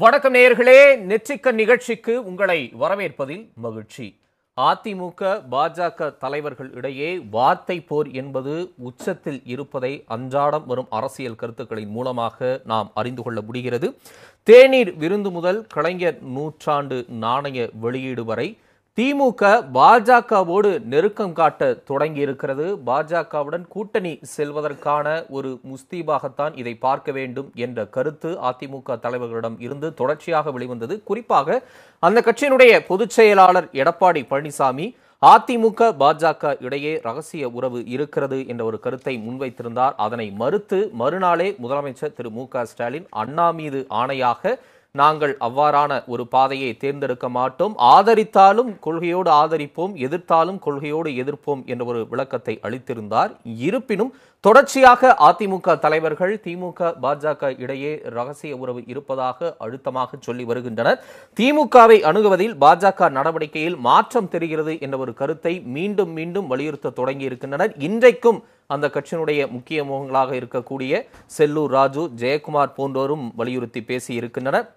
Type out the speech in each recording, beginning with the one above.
வணக்கம் நேயர்களே, நெற்றிக்கண் நிகழ்ச்சிக்கு உங்களை வரவேற்பதில் மகிழ்ச்சி. அதிமுக பாஜக தலைவர்கள் இடையே வார்த்தை போர் என்பது உச்சத்தில் இருப்பதை அன்றாடம் வரும் அரசியல் கருத்துக்களின் மூலமாக நாம் அறிந்து கொள்ள முடிகிறது. தேநீர் விருந்து முதல் கலைஞர் நூற்றாண்டு நாணய வெளியீடு வரை திமுக பாஜகவோடு நெருக்கம் காட்ட தொடங்கி இருக்கிறது. பாஜகவுடன் கூட்டணி செல்வதற்கான ஒரு முஸ்தீபாகத்தான் இதை பார்க்க வேண்டும் என்ற கருத்து அதிமுக தலைவர்களிடம் இருந்து தொடர்ச்சியாக வெளிவந்தது. குறிப்பாக அந்த கட்சியினுடைய பொதுச் செயலாளர் எடப்பாடி பழனிசாமி அதிமுக பாஜக இடையே ரகசிய உறவு இருக்கிறது என்ற ஒரு கருத்தை முன்வைத்திருந்தார். அதனை மறுத்து மறுநாளே முதலமைச்சர் திரு மு.க. ஸ்டாலின் அண்ணா மீது ஆணையாக நாங்கள் அவ்வாறான ஒரு பாதையை தேர்ந்தெடுக்க மாட்டோம், ஆதரித்தாலும் கொள்கையோடு ஆதரிப்போம், எதிர்த்தாலும் கொள்கையோடு எதிர்ப்போம் என்ற ஒரு விளக்கத்தை அளித்திருந்தார். இருப்பினும் தொடர்ச்சியாக அதிமுக தலைவர்கள் திமுக பாஜக இடையே ரகசிய உறவு இருப்பதாக அழுத்தமாக சொல்லி வருகின்றனர். திமுகவை அணுகுவதில் பாஜக நடவடிக்கையில் மாற்றம் தெரிகிறது என்ற ஒரு கருத்தை மீண்டும் மீண்டும் வலியுறுத்த தொடங்கி இருக்கின்றனர். இன்றைக்கும் அந்த கட்சியினுடைய முக்கிய முகங்களாக இருக்கக்கூடிய செல்லூர் ராஜு, ஜெயக்குமார் போன்றோரும் வலியுறுத்தி பேசி இருக்கின்றனர்.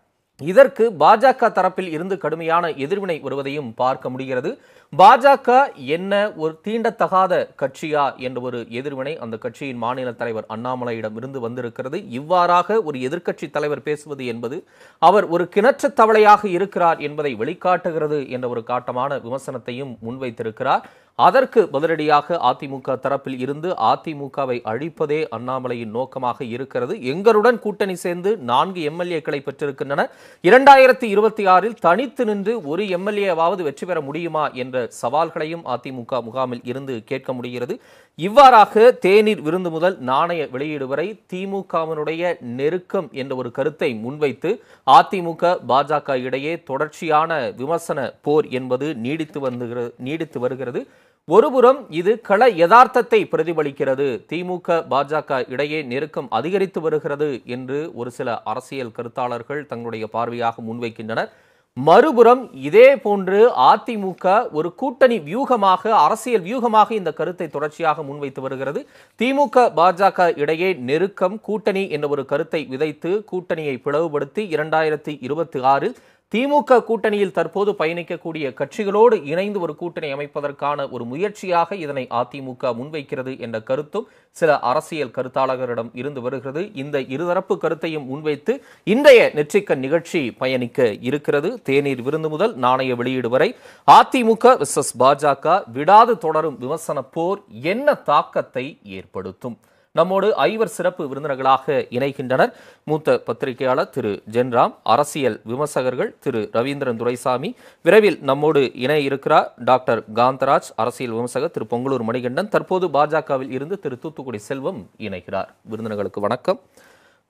இதற்கு பாஜக தரப்பில் இருந்து கடுமையான எதிர்வினை வருவதையும் பார்க்க முடிகிறது. பாஜக என்ன ஒரு தீண்டத்தகாத கட்சியா என்ற ஒரு எதிர்வினை அந்த கட்சியின் மாநில தலைவர் அண்ணாமலையிடம் இருந்து வந்திருக்கிறது. இவ்வாறாக ஒரு எதிர்க்கட்சி தலைவர் பேசுவது என்பது அவர் ஒரு கிணற்று தவளையாக இருக்கிறார் என்பதை வெளிக்காட்டுகிறது என்ற ஒரு காட்டமான விமர்சனத்தையும் முன்வைத்திருக்கிறார். அதற்கு பதிலடியாக அதிமுக தரப்பில் இருந்து அதிமுகவை அழிப்பதே அண்ணாமலையின் நோக்கமாக இருக்கிறது. எங்களுடன் கூட்டணி சேர்ந்து 4 எம்எல்ஏக்களை பெற்றிருக்கின்றனர். 2026 தனித்து நின்று ஒரு எம்எல்ஏவாவது வெற்றி பெற முடியுமா என்ற சவால்களையும் அதிமுக முகாமில் இருந்து கேட்க முடிகிறது. இவ்வாறாக தேநீர் விருந்து முதல் நாணய வெளியீடு வரை திமுகவினுடைய நெருக்கம் என்ற ஒரு கருத்தை முன்வைத்து அதிமுக பாஜக இடையே தொடர்ச்சியான விமர்சன போர் என்பது நீடித்து வருகிறது. ஒருபுறம் இது கள யதார்த்தத்தை பிரதிபலிக்கிறது. திமுக பாஜக இடையே நெருக்கம் அதிகரித்து வருகிறது என்று ஒரு சில அரசியல் கருத்தாளர்கள் தங்களுடைய பார்வையாக முன்வைக்கின்றனர். மறுபுறம் இதே போன்று அதிமுக ஒரு கூட்டணி வியூகமாக, அரசியல் வியூகமாக இந்த கருத்தை தொடர்ச்சியாக முன்வைத்து வருகிறது. திமுக பாஜக இடையே நெருக்கம், கூட்டணி என்ற ஒரு கருத்தை விதைத்து கூட்டணியை பிளவுபடுத்தி 2026 திமுக கூட்டணியில் தற்போது பயணிக்கக்கூடிய கட்சிகளோடு இணைந்து ஒரு கூட்டணி அமைப்பதற்கான ஒரு முயற்சியாக இதனை அதிமுக முன்வைக்கிறது என்ற கருத்தும் சில அரசியல் கருத்தாளர்களிடம் இருந்து வருகிறது. இந்த இருதரப்பு கருத்தையும் முன்வைத்து இன்றைய நெற்றிக்கண் நிகழ்ச்சி பயணிக்க இருக்கிறது. தேநீர் விருந்து முதல் நாணய வெளியீடு வரை அதிமுக வெர்சஸ் பாஜக விடாது தொடரும் விமர்சன போர் என்ன தாக்கத்தை ஏற்படுத்தும்? நம்மோடு 5 சிறப்பு விருந்தினர்களாக இணைகின்றனர். மூத்த பத்திரிகையாளர் திரு ஜென்ராம், அரசியல் விமர்சகர்கள் திரு ரவீந்திரன் துரைசாமி, விரைவில் நம்மோடு இணைய இருக்கிறார் டாக்டர் காந்தராஜ், அரசியல் விமர்சகர் திரு பொங்கலூர் மணிகண்டன், தற்போது பாஜகவில் இருந்து திரு தூத்துக்குடி செல்வம் இணைகிறார். விருந்தினர்களுக்கு வணக்கம்.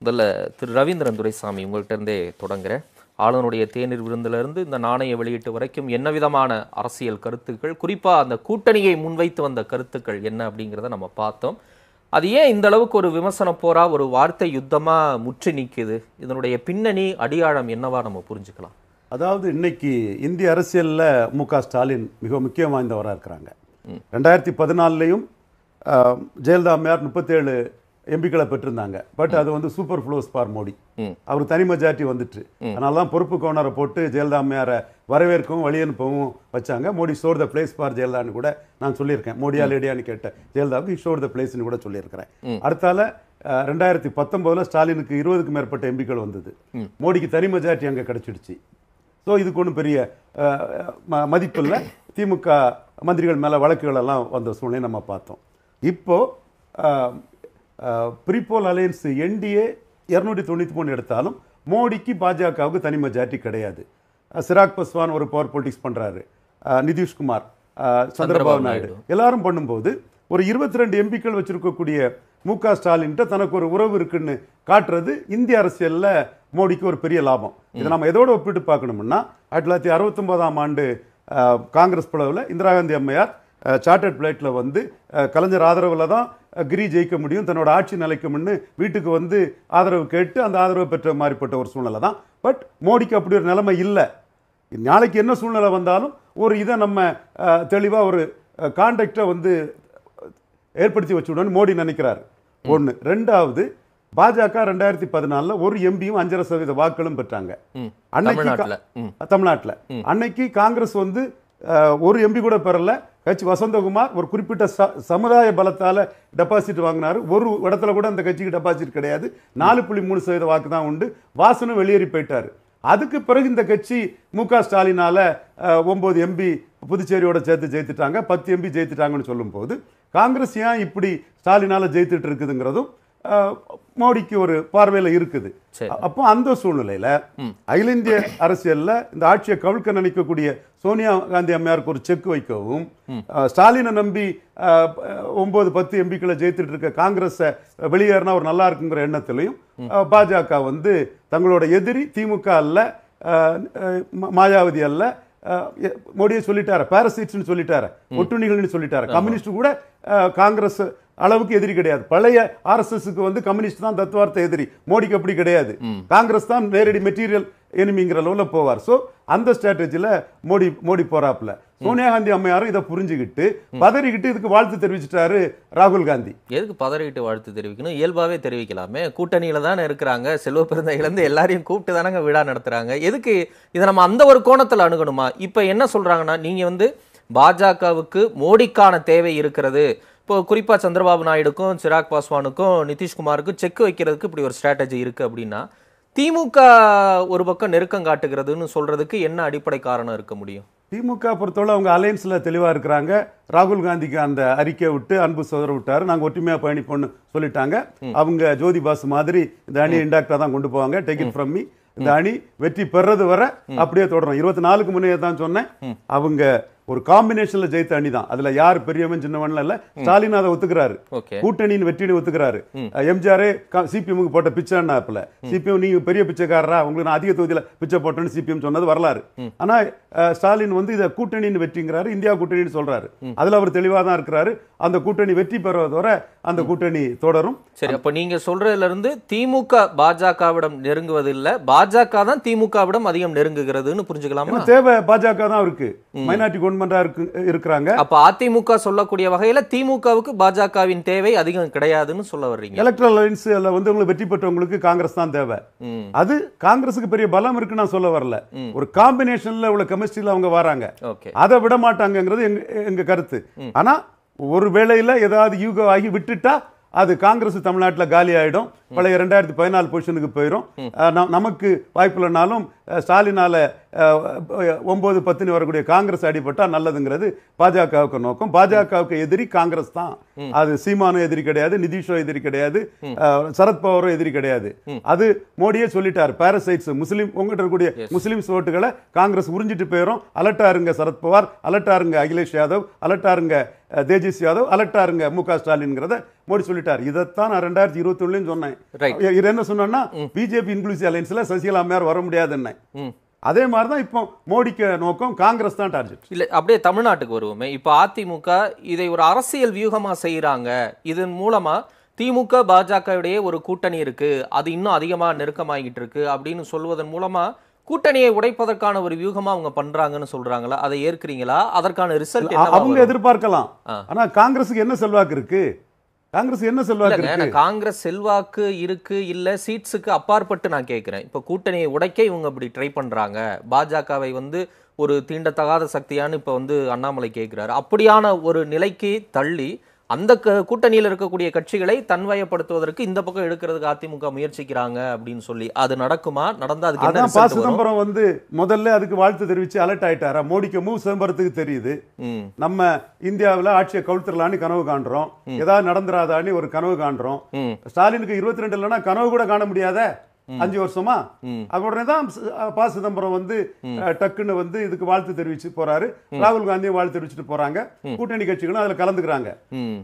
முதல்ல திரு ரவீந்திரன் துரைசாமி, உங்கள்கிட்ட இருந்தே தொடங்குறேன். ஆளுநருடைய தேநீர் விருந்திலிருந்து இந்த நாணய வெளியீட்டு வரைக்கும் என்ன விதமான அரசியல் கருத்துக்கள், குறிப்பாக அந்த கூட்டணியை முன்வைத்து வந்த கருத்துக்கள் என்ன அப்படிங்கிறத நம்ம பார்த்தோம். அது ஏன் இந்த அளவுக்கு ஒரு விமர்சன போரா, ஒரு வார்த்தை யுத்தமா முற்றி நிற்குது? இதனுடைய பின்னணி அடியாழம் என்னவா நம்ம புரிஞ்சுக்கலாம்? அதாவது இன்னைக்கு இந்திய அரசியலில் மு.க. ஸ்டாலின் மிக முக்கியம் வாய்ந்தவராக இருக்கிறாங்க. 2014 ஜெயலலிதா அம்மையார் 37 எம்பிக்களை பெற்றிருந்தாங்க. பட் அது வந்து சூப்பர் ஃப்ளோஸ் ஃபார் மோடி. அவர் தனி மெஜாரிட்டி வந்துட்டு, அதனால தான் பொறுப்பு கவர்னரை போட்டு ஜெயலலிதா அம்மையாரை வரவேற்கவும் வழி அனுப்பவும் வச்சாங்க. Modi sure the place for ஜெயலலிதான்னு கூட நான் சொல்லியிருக்கேன். மோடியா லேடியான்னு கேட்ட ஜெயலலிதாவுக்கு ஷோர் த பிளேஸ்ன்னு கூட சொல்லியிருக்கிறேன். அடுத்தால 2019 ஸ்டாலினுக்கு 20க்கும் மேற்பட்ட எம்பிக்கள் வந்தது. மோடிக்கு தனி மெஜாரிட்டி அங்கே கிடைச்சிடுச்சு. ஸோ இதுக்கு ஒன்றும் பெரிய மதிப்பில்லை. திமுக மந்திரிகள் மேலே வழக்குகள் எல்லாம் வந்த சூழ்நிலை நம்ம பார்த்தோம். இப்போ ப்ரீபோல் அலையன்ஸ் என்டிஏ 293 எடுத்தாலும் மோடிக்கு பாஜகவுக்கு தனி மெஜாரிட்டி கிடையாது. சிராக் பஸ்வான் ஒரு பவர் பொலிட்டிக்ஸ் பண்ணுறாரு, நிதிஷ்குமார், சந்திரபாபு நாயுடு எல்லாரும் பண்ணும்போது ஒரு 22 எம்பிக்கள் வச்சிருக்கக்கூடிய மு.க. ஸ்டாலின்கிட்ட தனக்கு ஒரு உறவு இருக்குன்னு காட்டுறது இந்திய அரசியலில் மோடிக்கு ஒரு பெரிய லாபம். இதை நம்ம எதோட ஒப்பிட்டு பார்க்கணும்னா 1969 காங்கிரஸ் பிளவில் இந்திரா காந்தி அம்மையார் சார்ட்டர்ட் பிளைட்டில் வந்து கலைஞர் ஆதரவில் தான் கிரி ஜெயிக்க முடியும், தன்னோட ஆட்சி நிலைக்கும்னு வீட்டுக்கு வந்து ஆதரவு கேட்டு அந்த ஆதரவு பெற்ற மாதிரிப்பட்ட ஒரு சூழ்நிலை தான். பட் மோடிக்கு அப்படி ஒரு நிலைமை இல்லை. நாளைக்கு என்ன சூழ்நிலை வந்தாலும் ஒரு இதை நம்ம தெளிவாக ஒரு கான்டாக்டை வந்து ஏற்படுத்தி வச்சுடணும்னு மோடி நினைக்கிறாரு. ஒன்று. ரெண்டாவது, பாஜக 2014 ஒரு எம்பியும் 5.5% வாக்குகளும் பெற்றாங்க. தமிழ்நாட்டில் அன்னைக்கு காங்கிரஸ் வந்து ஒரு எம்பி கூட பெறல. கட்சி வசந்தகுமார் ஒரு குறிப்பிட்ட சமுதாய பலத்தால டெபாசிட் வாங்கினாரு. ஒரு இடத்துல கூட அந்த கட்சிக்கு டெபாசிட் கிடையாது. 4.3% வாக்கு தான் உண்டு. வாசனும் வெளியேறி போயிட்டாரு. அதுக்கு பிறகு இந்த கட்சி மு.க. ஸ்டாலினால 9 எம்பி புதுச்சேரியோட சேர்த்து ஜெயித்துட்டாங்க, 10 எம்பி ஜெயித்துட்டாங்கன்னு சொல்லும் போது காங்கிரஸ் ஏன் இப்படி ஸ்டாலினால ஜெயித்துட்டு இருக்குதுங்கிறதும் மோடிக்கு ஒரு பார்வையில இருக்குது. அப்போ அந்த சூழ்நிலையில அகில இந்திய அரசியல்ல இந்த ஆட்சியை கவிழ்க்க நினைக்கக்கூடிய சோனியா காந்தி அம்மையாருக்கு ஒரு செக் வைக்கவும், ஸ்டாலினை நம்பி 9-10 எம்பிக்களை ஜெயித்துட்டு இருக்க காங்கிரஸ் வெளியேறினா ஒரு நல்லா இருக்குங்கிற எண்ணத்திலையும் பாஜக வந்து தங்களோட எதிரி திமுக அல்ல, மாயாவதி அல்ல, மோடியை சொல்லிட்டாரு, பாரசைட்ஸ்னு சொல்லிட்டாரு, ஒட்டுணிகள்னு சொல்லிட்டாரு. கம்யூனிஸ்ட் கூட காங்கிரஸ் அளவுக்கு எதிரி கிடையாது. பழைய ஆர்எஸ்எஸ்க்கு வந்து கம்யூனிஸ்ட் தான் தத்துவார்த்த எதிரி, மோடிக்கு அப்படி கிடையாது. காங்கிரஸ் தான் நேரடி மெட்டீரியல் எனிமிங்கிற லெவலில் போவார். ஸோ அந்த ஸ்ட்ராட்டஜியில் மோடி போறாப்புல. சோனியா காந்தி அம்மையாரும் இதை புரிஞ்சுக்கிட்டு பதறிக்கிட்டு இதுக்கு வாழ்த்து தெரிவிச்சிட்டாரு ராகுல் காந்தி. எதுக்கு பதறிக்கிட்டு வாழ்த்து தெரிவிக்கணும்? இயல்பாவே தெரிவிக்கலாமே. கூட்டணியில தானே இருக்கிறாங்க, செல்வ பெருந்தையிலேருந்து எல்லாரையும் கூப்பிட்டு தானங்க விழா நடத்துறாங்க. எதுக்கு இதை நம்ம அந்த ஒரு கோணத்தில் அணுகணுமா? இப்போ என்ன சொல்றாங்கன்னா, நீங்க வந்து பாஜகவுக்கு மோடிக்கான தேவை இருக்கிறது, இப்போ குறிப்பா சந்திரபாபு நாயுடுக்கும் சிராக் பாஸ்வானுக்கும் நிதிஷ்குமாருக்கும் செக் வைக்கிறதுக்கு இப்படி ஒரு ஸ்ட்ராட்டஜி இருக்கு அப்படின்னா, திமுக ஒரு பக்கம் நெருக்கம் காட்டுகிறதுன்னு சொல்றதுக்கு என்ன அடிப்படை காரணம் இருக்க முடியும்? திமுக பொறுத்தவரை அவங்க அலையன்ஸ்ல தெளிவா இருக்கிறாங்க. ராகுல் காந்திக்கு அந்த அறிக்கை விட்டு அன்பு சோதர விட்டாரு, நாங்க ஒற்றுமையா பயணிப்போம்னு சொல்லிட்டாங்க. அவங்க ஜோதி பாசு மாதிரி இந்த அணியை இன்டாக்டா தான் கொண்டு போவாங்க. Take it from me. இந்த அணி வெற்றி பெறது வரை அப்படியே தொடரும். 24க்கு முன்னே தான் சொன்னேன், அவங்க ஒரு காம்பினேஷன்ல ஜெயித்த அணி தான். அதுல யார் பெரியவன் சின்னவன் இல்ல. ஸ்டாலின் அதை ஒத்துக்கிறாரு, கூட்டணியின் வெற்றியை ஒத்துக்கிறாரு. எம்ஜிஆரே சிபிஎம்க்கு போட்ட பிச்சைன்னாப்புல, சிபிஎம் நீங்க பெரிய பிச்சைக்காரரா, உங்களுக்கு நான் அதிக தொகுதியில பிச்சை போட்டேன்னு சிபிஎம் சொன்னது வரலாறு. ஆனா ஸ்டாலின் வந்து இதை கூட்டணியின் வெற்றிங்கிறாரு, இந்தியா கூட்டணின்னு சொல்றாரு. அதுல அவர் தெளிவா தான் இருக்கிறாரு. அந்த கூட்டணி வெற்றி பெறுவது வரை அந்த கூட்டணி தொடரும். சரி, அப்ப நீங்க சொல்றதுல இருந்து திமுக பாஜகவிடம் நெருங்குவதில்லை, பாஜக தான் திமுகவிடம் அதிகம் நெருங்குகிறதுன்னு புரிஞ்சுக்கலாமா? தேவை பாஜக தான் இருக்கு, மைனாரிட்டி கவர்மெண்டா இருக்கிறாங்க. அப்ப அதிமுக சொல்லக்கூடிய வகையில திமுகவுக்கு பாஜகவின் தேவை அதிகம் கிடையாதுன்னு சொல்ல வர்றீங்க. எலக்ட்ரல் அலையன்ஸ்ல வந்து உங்களுக்கு வெற்றி பெற்றவங்களுக்கு காங்கிரஸ் தான் தேவை. அது காங்கிரஸுக்கு பெரிய பலம் இருக்கு நான் சொல்ல வரல. ஒரு காம்பினேஷன்ல உள்ள கெமிஸ்ட்ரியில அவங்க வராங்க, அதை விட மாட்டாங்கிறது எங்க கருத்து. ஆனா ஒரு வேளையில ஏதாவது யூகம் ஆகி விட்டுட்டா அது காங்கிரஸ் தமிழ்நாட்டில் காலி ஆயிடும், பழைய 2014 பொசிஷனுக்கு போயிடும். நமக்கு வாய்ப்பு இல்லைனாலும் ஸ்டாலினால 9-10 வரக்கூடிய காங்கிரஸ் அடிபட்டா நல்லதுங்கிறது பாஜகவுக்கு நோக்கம். பாஜகவுக்கு எதிரி காங்கிரஸ் தான். அது சீமானும் எதிரி கிடையாது, நிதிஷோ எதிரி கிடையாது, சரத்பவாரும் எதிரி கிடையாது. அது மோடியே சொல்லிட்டார், பாரசைட்ஸ் முஸ்லீம் உங்ககிட்ட இருக்கக்கூடிய முஸ்லீம்ஸ் ஓட்டுகளை காங்கிரஸ் உறிஞ்சிட்டு போயிடும். அலர்ட்டா இருங்க சரத்பவார், அலர்ட்டா இருங்க அகிலேஷ் யாதவ், அலர்ட்டா இருங்க தேஜஸ்வி யாதவ், அலர்ட்டா இருங்க மு.க. ஸ்டாலின்ங்கிறத மோடி சொல்லிட்டார். இதைத்தான் நான் 2021 சொன்னேன். இது என்ன சொன்னா, பிஜேபி இன்க்ளூசிவ் அலையன்ஸ்ல சசிகலா அம்மையார் வர முடியாதுன்னு. அதே மாதிரி தான் இப்போ மோடிக்கு நோக்கம், காங்கிரஸ் தான் டார்கெட். இல்ல அப்படியே தமிழ்நாட்டுக்கு வருவோமே. இப்போ அதிமுக இதை ஒரு அரசியல் வியூகமா செய்யறாங்க. இதன் மூலமா திமுக பாஜகவுடைய ஒரு கூட்டணி இருக்கு, அது இன்னும் அதிகமா நெருக்கமாகிட்டு இருக்கு அப்படின்னு சொல்வதன் மூலமா கூட்டணியை உடைப்பதற்கான ஒரு வியூகமா அவங்க பண்றாங்கன்னு சொல்றாங்களா? அதை ஏற்கிறீங்களா? அதற்கான ரிசல்ட் அவங்க எதிர்பார்க்கலாம். ஆனா காங்கிரஸுக்கு என்ன செல்வாக்கு இருக்கு? காங்கிரஸ் என்ன செல்வாக்கு இருக்கு? காங்கிரஸ் செல்வாக்கு இருக்கு இல்ல சீட்ஸுக்கு அப்பாற்பட்டு நான் கேட்கிறேன். இப்ப கூட்டணியை உடைக்க இவங்க இப்படி ட்ரை பண்றாங்க, பாஜகவை வந்து ஒரு தீண்டத்தகாத சக்தியான்னு இப்ப வந்து அண்ணாமலை கேட்கிறாரு. அப்படியான ஒரு நிலைக்கு தள்ளி அந்த கூட்டணியில் இருக்கக்கூடிய கட்சிகளை தன்வயப்படுத்துவதற்கு இந்த பக்கம் எடுக்கிறதுக்கு அதிமுக முயற்சிக்கிறாங்க அப்படின்னு சொல்லி, அது நடக்குமா? நடந்தா அதுக்கு என்ன ரிசல்ட் வரும்? சிதம்பரம் வந்து முதல்ல அதுக்கு வாழ்த்து தெரிவிச்சு அலர்ட் ஆயிட்டாரா? மோடிக்கு சிதம்பரத்துக்கு தெரியுது, நம்ம இந்தியாவில் ஆட்சியை கவுழ்த்திரலான்னு கனவு காண்றோம், ஏதாவது நடந்துராதான்னு ஒரு கனவு காண்றோம். ஸ்டாலினுக்கு 22 இல்லைன்னா கனவு கூட காண முடியாத 5 வருஷமா. உடனே தான் ப. சிதம்பரம் வந்து டக்குன்னு வந்து இதுக்கு வாழ்த்து தெரிவிச்சு போறாரு. ராகுல் காந்தியும் வாழ்த்து தெரிவிச்சுட்டு போறாங்க. கூட்டணி கட்சிகளும் அதுல கலந்துக்கிறாங்க.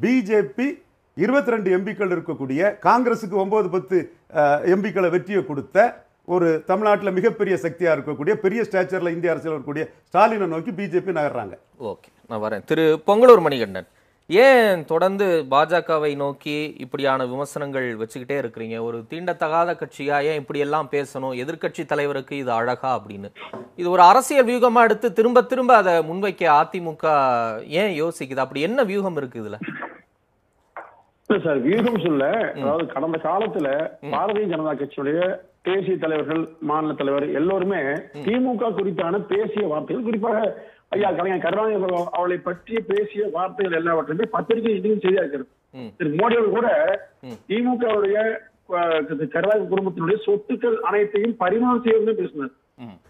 பிஜேபி 22 எம்பிக்கள் இருக்கக்கூடிய காங்கிரஸுக்கு 9-10 எம்பிக்களை வெற்றியை கொடுத்த ஒரு தமிழ்நாட்டில் மிகப்பெரிய சக்தியா இருக்கக்கூடிய பெரிய ஸ்டேச்சர்ல இந்திய அரசியல் இருக்கக்கூடிய ஸ்டாலினை நோக்கி பிஜேபி நகர்றாங்க. ஓகே, நான் வரேன். திரு பொங்கலூர் மணிகண்டன், ஏன் தொடர்ந்து பாஜகவை நோக்கி இப்படியான விமர்சனங்கள் வச்சுக்கிட்டே இருக்கிறீங்க? ஒரு தீண்டத்தகாத கட்சியா ஏன் இப்படி எல்லாம் பேசணும்? எதிர்கட்சி தலைவருக்கு இது அழகா அப்படின்னு இது ஒரு அரசியல் வியூகமா எடுத்து திரும்ப திரும்ப அதை முன்வைக்க அதிமுக ஏன் யோசிக்குது? அப்படி என்ன வியூகம் இருக்கு இதுல? இல்ல சார், வீடும் சொல்ல, அதாவது கடந்த காலத்துல பாரதிய ஜனதா கட்சியுடைய தேசிய தலைவர்கள், மாநில தலைவர் எல்லோருமே திமுக குறித்தான பேசிய வார்த்தைகள், குறிப்பாக ஐயா கலைஞர் கருணாநிதி அவளை பற்றி பேசிய வார்த்தைகள் எல்லாவற்றையுமே பத்திரிகை இதையும் செய்தியா இருக்கிறது. திரு மோடி அவர்கள் கூட திமுகவுடைய கருணாநிதி குடும்பத்தினுடைய சொத்துக்கள் அனைத்தையும் பறிமுதல் செய்வது பேசினார்.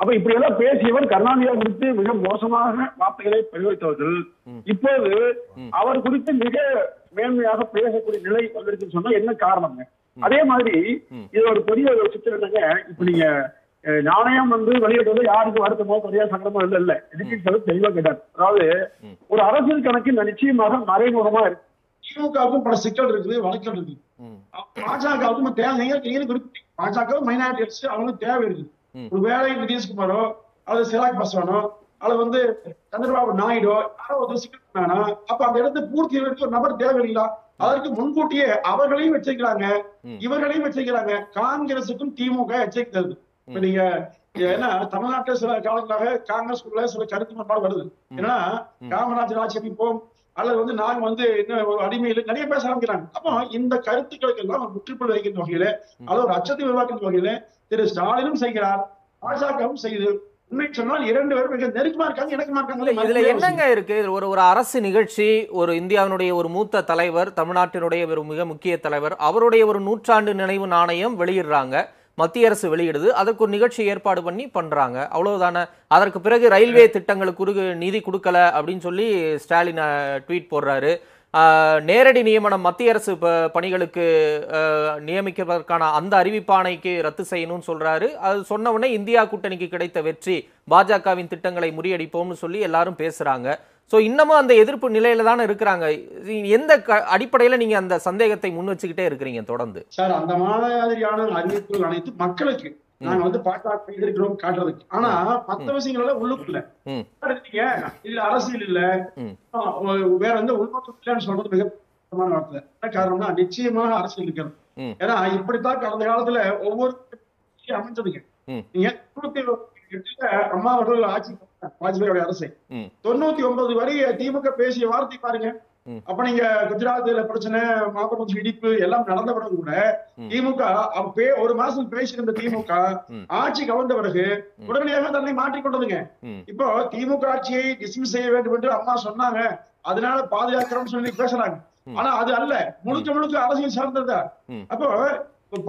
அப்ப இப்படி எல்லாம் பேசியவர் கருணாநிதியை குறித்து மிக மோசமான வார்த்தைகளை பிரயோகித்தவர்கள் இப்போது அவர் குறித்து மிக மேன்மையாக பேசக்கூடிய நிலை வந்திருக்குன்னு சொன்னா என்ன காரணம்? அதே மாதிரி இது ஒரு பெரிய ஒரு சித்திரம் என்னங்க, இப்ப நீங்க நாணயம் வெளியிடுறது யாருக்கு வருத்தமோ பெரிய சங்கடமோ இல்ல எதுக்கு தெளிவா கேட்டார். அதாவது ஒரு அரசியல் கணக்கு நிச்சயமாக மறைமுகமா இருக்கு. திமுகவுக்கும் பல சிக்கல் இருக்குது, வழக்கல் இருக்கு. பாஜகவுக்கும் தேவை, பாஜக மைனாரிட்டி அவங்களுக்கு தேவை இருக்குது. ஒரு வேலை நிதிஷ்குமாரோ அல்லது சிராக் பாஸ்வானோ அல்லது சந்திரபாபு நாயுடோ யாரோ ஒரு சிக்கல் பண்ணாங்கன்னா அப்ப அந்த இடத்தை பூர்த்தி ஒரு நபர் தேவையில்லைங்களா? அதற்கு முன்கூட்டியே அவர்களையும் வச்சிருக்கிறாங்க, இவர்களையும் வச்சிருக்கிறாங்க. காங்கிரசுக்கும் திமுக எச்சரிக்கிறது. இப்ப நீங்க ஏன்னா தமிழ்நாட்டில் சில காலங்களாக காங்கிரஸ்குள்ள சில கருத்து முரண்பாடு வருது. ஏன்னா காமராஜர் ஆட்சி அமைப்போம் அல்லது நாங்க இன்னும் அடிமையில நிறைய பேச ஆரம்பிக்கிறாங்க. அப்போ இந்த கருத்துக்களுக்கு எல்லாம் முற்றுப்புள்ளி வைக்கின்ற வகையில அல்லது ஒரு அச்சத்தை உருவாக்கின்ற வகையில திரு ஸ்டாலினும் செய்கிறார், பாஜகவும் செய்து. உண்மை சொன்னால் இரண்டு பேரும் மிக நெருக்கமா இருக்காங்க, இணக்கமா இருக்காங்க. இதுல என்னங்க இருக்கு? ஒரு அரசு நிகழ்ச்சி, ஒரு இந்தியாவினுடைய ஒரு மூத்த தலைவர், தமிழ்நாட்டினுடைய ஒரு மிக முக்கிய தலைவர், அவருடைய ஒரு 100ஆண்டு நினைவு நாணயம் வெளியிடுறாங்க, மத்திய அரசு வெளியிடுது, அதற்கு ஒரு நிகழ்ச்சி ஏற்பாடு பண்ணி பண்றாங்க, அவ்வளவுதானே. அதற்கு பிறகு ரயில்வே திட்டங்களுக்கு நிதி கொடுக்கல அப்படின்னு சொல்லி ஸ்டாலின் ட்வீட் போடுறாரு. நேரடி நியமனம் மத்திய அரசு பணிகளுக்கு நியமிப்பதற்கான அந்த அறிவிப்பாணைக்கு ரத்து செய்யணும்னு சொல்றாரு. அது சொன்ன உடனே இந்தியா கூட்டணிக்கு கிடைத்த வெற்றி, பாஜகவின் திட்டங்களை முறியடிப்போம்னு சொல்லி எல்லாரும் பேசுறாங்க. சோ இன்னமும் அந்த எதிர்ப்பு நிலையில தானே இருக்கிறாங்க. எந்த அடிப்படையில நீங்க அந்த சந்தேகத்தை முன் வச்சுக்கிட்டே இருக்கிறீங்க தொடர்ந்து? சார், அந்த மாதிரியான அறிவிப்புகள் அனைத்து மக்களுக்கு நாங்க பாஜக எதிர்க்கிறோம் காட்டுறதுக்கு. ஆனா மத்த விஷயங்கள உள்ளுக்குள்ள இதுல அரசியல் இல்ல, வேற எந்த உள்நோக்கம் இல்லைன்னு சொல்றது மிக முக்கியமான வார்த்தை. என்ன காரணம்னா நிச்சயமாக அரசியல் இருக்கிறது. ஏன்னா இப்படித்தான் கடந்த காலத்துல ஒவ்வொரு அமைஞ்சதுங்க. நீங்க 98 அம்மா அவர்கள் ஆட்சி வாஜ்பாயோட அரசு 99 வரை திமுக பேசிய வார்த்தை பாருங்க. அப்ப நீங்க குஜராத்ல பிரச்சனை, மாபெரும் இடிப்பு எல்லாம் நடந்த பிறகு கூட திமுக ஒரு மாசம் பேசியிருந்த திமுக ஆட்சி கவர்ந்த பிறகு உடனடியாக தன்னை மாற்றிக்கொண்டதுங்க. இப்போ திமுக ஆட்சியை டிஸ்மிஸ் செய்ய வேண்டும் என்று அம்மா சொன்னாங்க, அதனால பாதுகாக்கிறோம்னு சொல்லி பேசுறாங்க. ஆனா அது அல்ல, முழுக்க முழுக்க அரசியல் சார்ந்ததா. அப்போ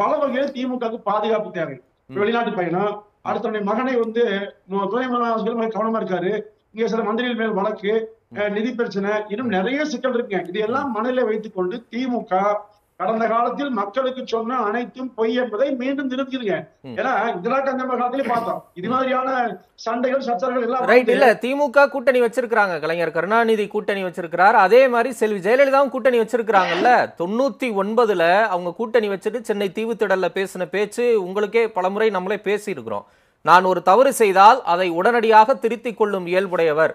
பல வகையில் திமுக பாதுகாப்பு தேவை. வெளிநாட்டு பயணம், அடுத்த மகனை துணை முதலமைச்சர் கவனமா இருக்காரு, இங்க சில மந்திரிகள் மேல் வழக்கு, நிதி பிரச்சனை, இன்னும் நிறைய சிக்கல் இருக்குங்க. இது எல்லாம் மனதில் வைத்துக் கொண்டு திமுக கடந்த காலத்தில் மக்களுக்கு சொன்ன அனைத்தும் பொய் என்பதை மீண்டும் நிறுத்திடுங்க. ஏன்னா இந்திரா காந்தி காலத்திலே பார்த்தோம் இது மாதிரியான சண்டைகள் சச்சரவுகள் எல்லாம். ரைட். இல்ல, திமுக கூட்டணி வச்சிருக்காங்க, கலைஞர் கருணாநிதி கூட்டணி வச்சிருக்கிறார், அதே மாதிரி செல்வி ஜெயலலிதாவும் கூட்டணி வச்சிருக்கிறாங்கல்ல. 99ல அவங்க கூட்டணி வச்சுட்டு சென்னை தீவுத்திடல்ல பேசின பேச்சு உங்களுக்கே பலமுறை நம்மளே பேசி இருக்கிறோம். நான் ஒரு தவறு செய்தால் அதை உடனடியாக திருத்திக் கொள்ளும் இயல்புடையவர்,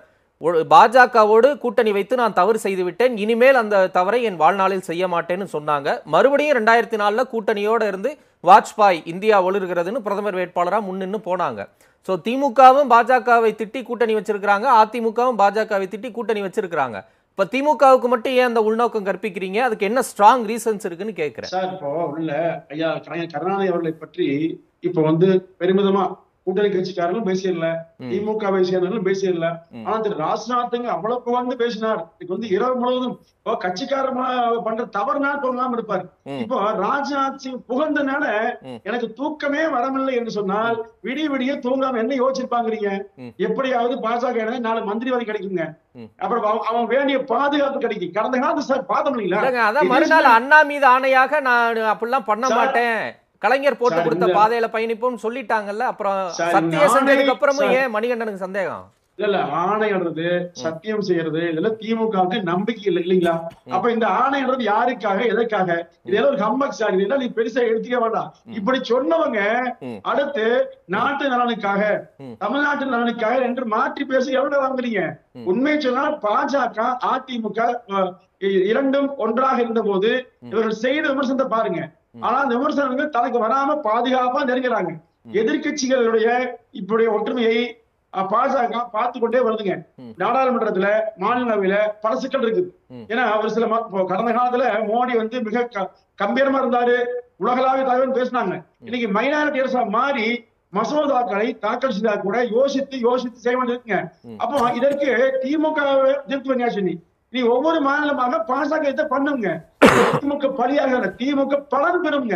பாஜகவோடு கூட்டணி வைத்து நான் தவறு செய்து விட்டேன், இனிமேல் அந்த தவறை என் வாழ்நாளில் செய்ய மாட்டேன்னு சொன்னாங்க. மறுபடியும் 2004 கூட்டணியோட இருந்து வாஜ்பாய் இந்தியா ஒளிர்கிறதுன்னு பிரதமர் வேட்பாளரா முன்னின்னு போனாங்க. சோ திமுகவும் பாஜகவை திட்டி கூட்டணி வச்சிருக்காங்க, அதிமுகவும் பாஜகவை திட்டி கூட்டணி வச்சிருக்காங்க. இப்ப திமுகவுக்கு மட்டும் ஏன் அந்த உள்நோக்கம் கற்பிக்கிறீங்க? அதுக்கு என்ன ஸ்ட்ராங் ரீசன்ஸ் இருக்குன்னு கேட்கிறேன். சார், இப்போ உள்ள ஐயா கருணாநிதி அவர்களை பற்றி இப்ப பெருமிதமா கூட்டணி கட்சிக்காரர்களும் பேசிடல, திமுகவை சேர்ந்தவர்களும் பேசிடல. ஆனா திரு ராஜ்நாத் அவ்வளவு பேசினார். இரவு முழுவதும் கட்சிக்காரமா பண்ற தவறுனால் போகாம இருப்பாரு. இப்போ ராஜ்நாத் சிங் புகழ்ந்தனால எனக்கு தூக்கமே வரவில்லை என்று சொன்னால் விடிய விடிய தூங்காம என்ன யோசிச்சிருப்பாங்கிறீங்க? எப்படியாவது பாஜக 4 மந்திரி வரை கிடைக்குங்க, அப்புறம் அவன் வேண்டிய பாதுகாப்பு கிடைக்கும். கடந்த காலத்து சார் பார்த்தோம் இல்லைங்களா? அதான் மறுநாள் அண்ணா மீது ஆணையாக நான் அப்படிலாம் பண்ண மாட்டேன், கலைஞர் போட்டு கொடுத்த பாதையில பயணிப்போம் சொல்லிட்டாங்கல்ல. அப்புறம் சத்தியம் செஞ்சதுக்கு அப்புறமும் ஏன் மணிகண்டனுக்கு சந்தேகம்? இல்ல ஆணையிடுறது, சத்தியம் செய்யறது, இதெல்லாம் திமுகவுக்கு நம்பிக்கை இல்லை இல்லைங்களா? அப்ப இந்த ஆணையிடுறது யாருக்காக, எதற்காக? இதெல்லாம் ஒரு ஹம்பக் சார், இதெல்லாம் நீ பெருசா எடுத்துக்க வேண்டாம். இப்படி சொன்னவங்க அடுத்து நாட்டு நலனுக்காக, தமிழ்நாட்டு நலனுக்காக என்று மாற்றி பேச எவ்வளவு வாங்குறீங்க? உண்மை சொன்னால் பாஜக அதிமுக இரண்டும் ஒன்றாக இருந்த போது இவர்கள் செய்த விமர்சனத்தை பாருங்க. ஆனா அந்த விமர்சனங்கள் தனக்கு வராம பாதுகாப்பா நெருங்குறாங்க. எதிர்கட்சிகளுடைய இப்படி ஒற்றுமையை பாஜக பார்த்து கொண்டே வருதுங்க. நாடாளுமன்றத்துல மாநிலங்களவையில பல சிக்கல் இருக்குது. ஏன்னா ஒரு சில கடந்த காலத்துல மோடி வந்து மிக கம்பீரமா இருந்தாரு, உலகளாவிய தலைவர் பேசினாங்க. இன்னைக்கு மைனாரிட்டி அரசா மாறி மசோதாக்களை தாக்கல் செய்தா கூட யோசித்து செய்ய வேண்டியிருக்குங்க. அப்போ இதற்கு திமுக எதிர்த்து வந்தாச்சு. நீ ஒவ்வொரு மாநிலமாக பாஜக பண்ணுங்க. திமுக பலியாக திமுக பலன் பெறுங்க.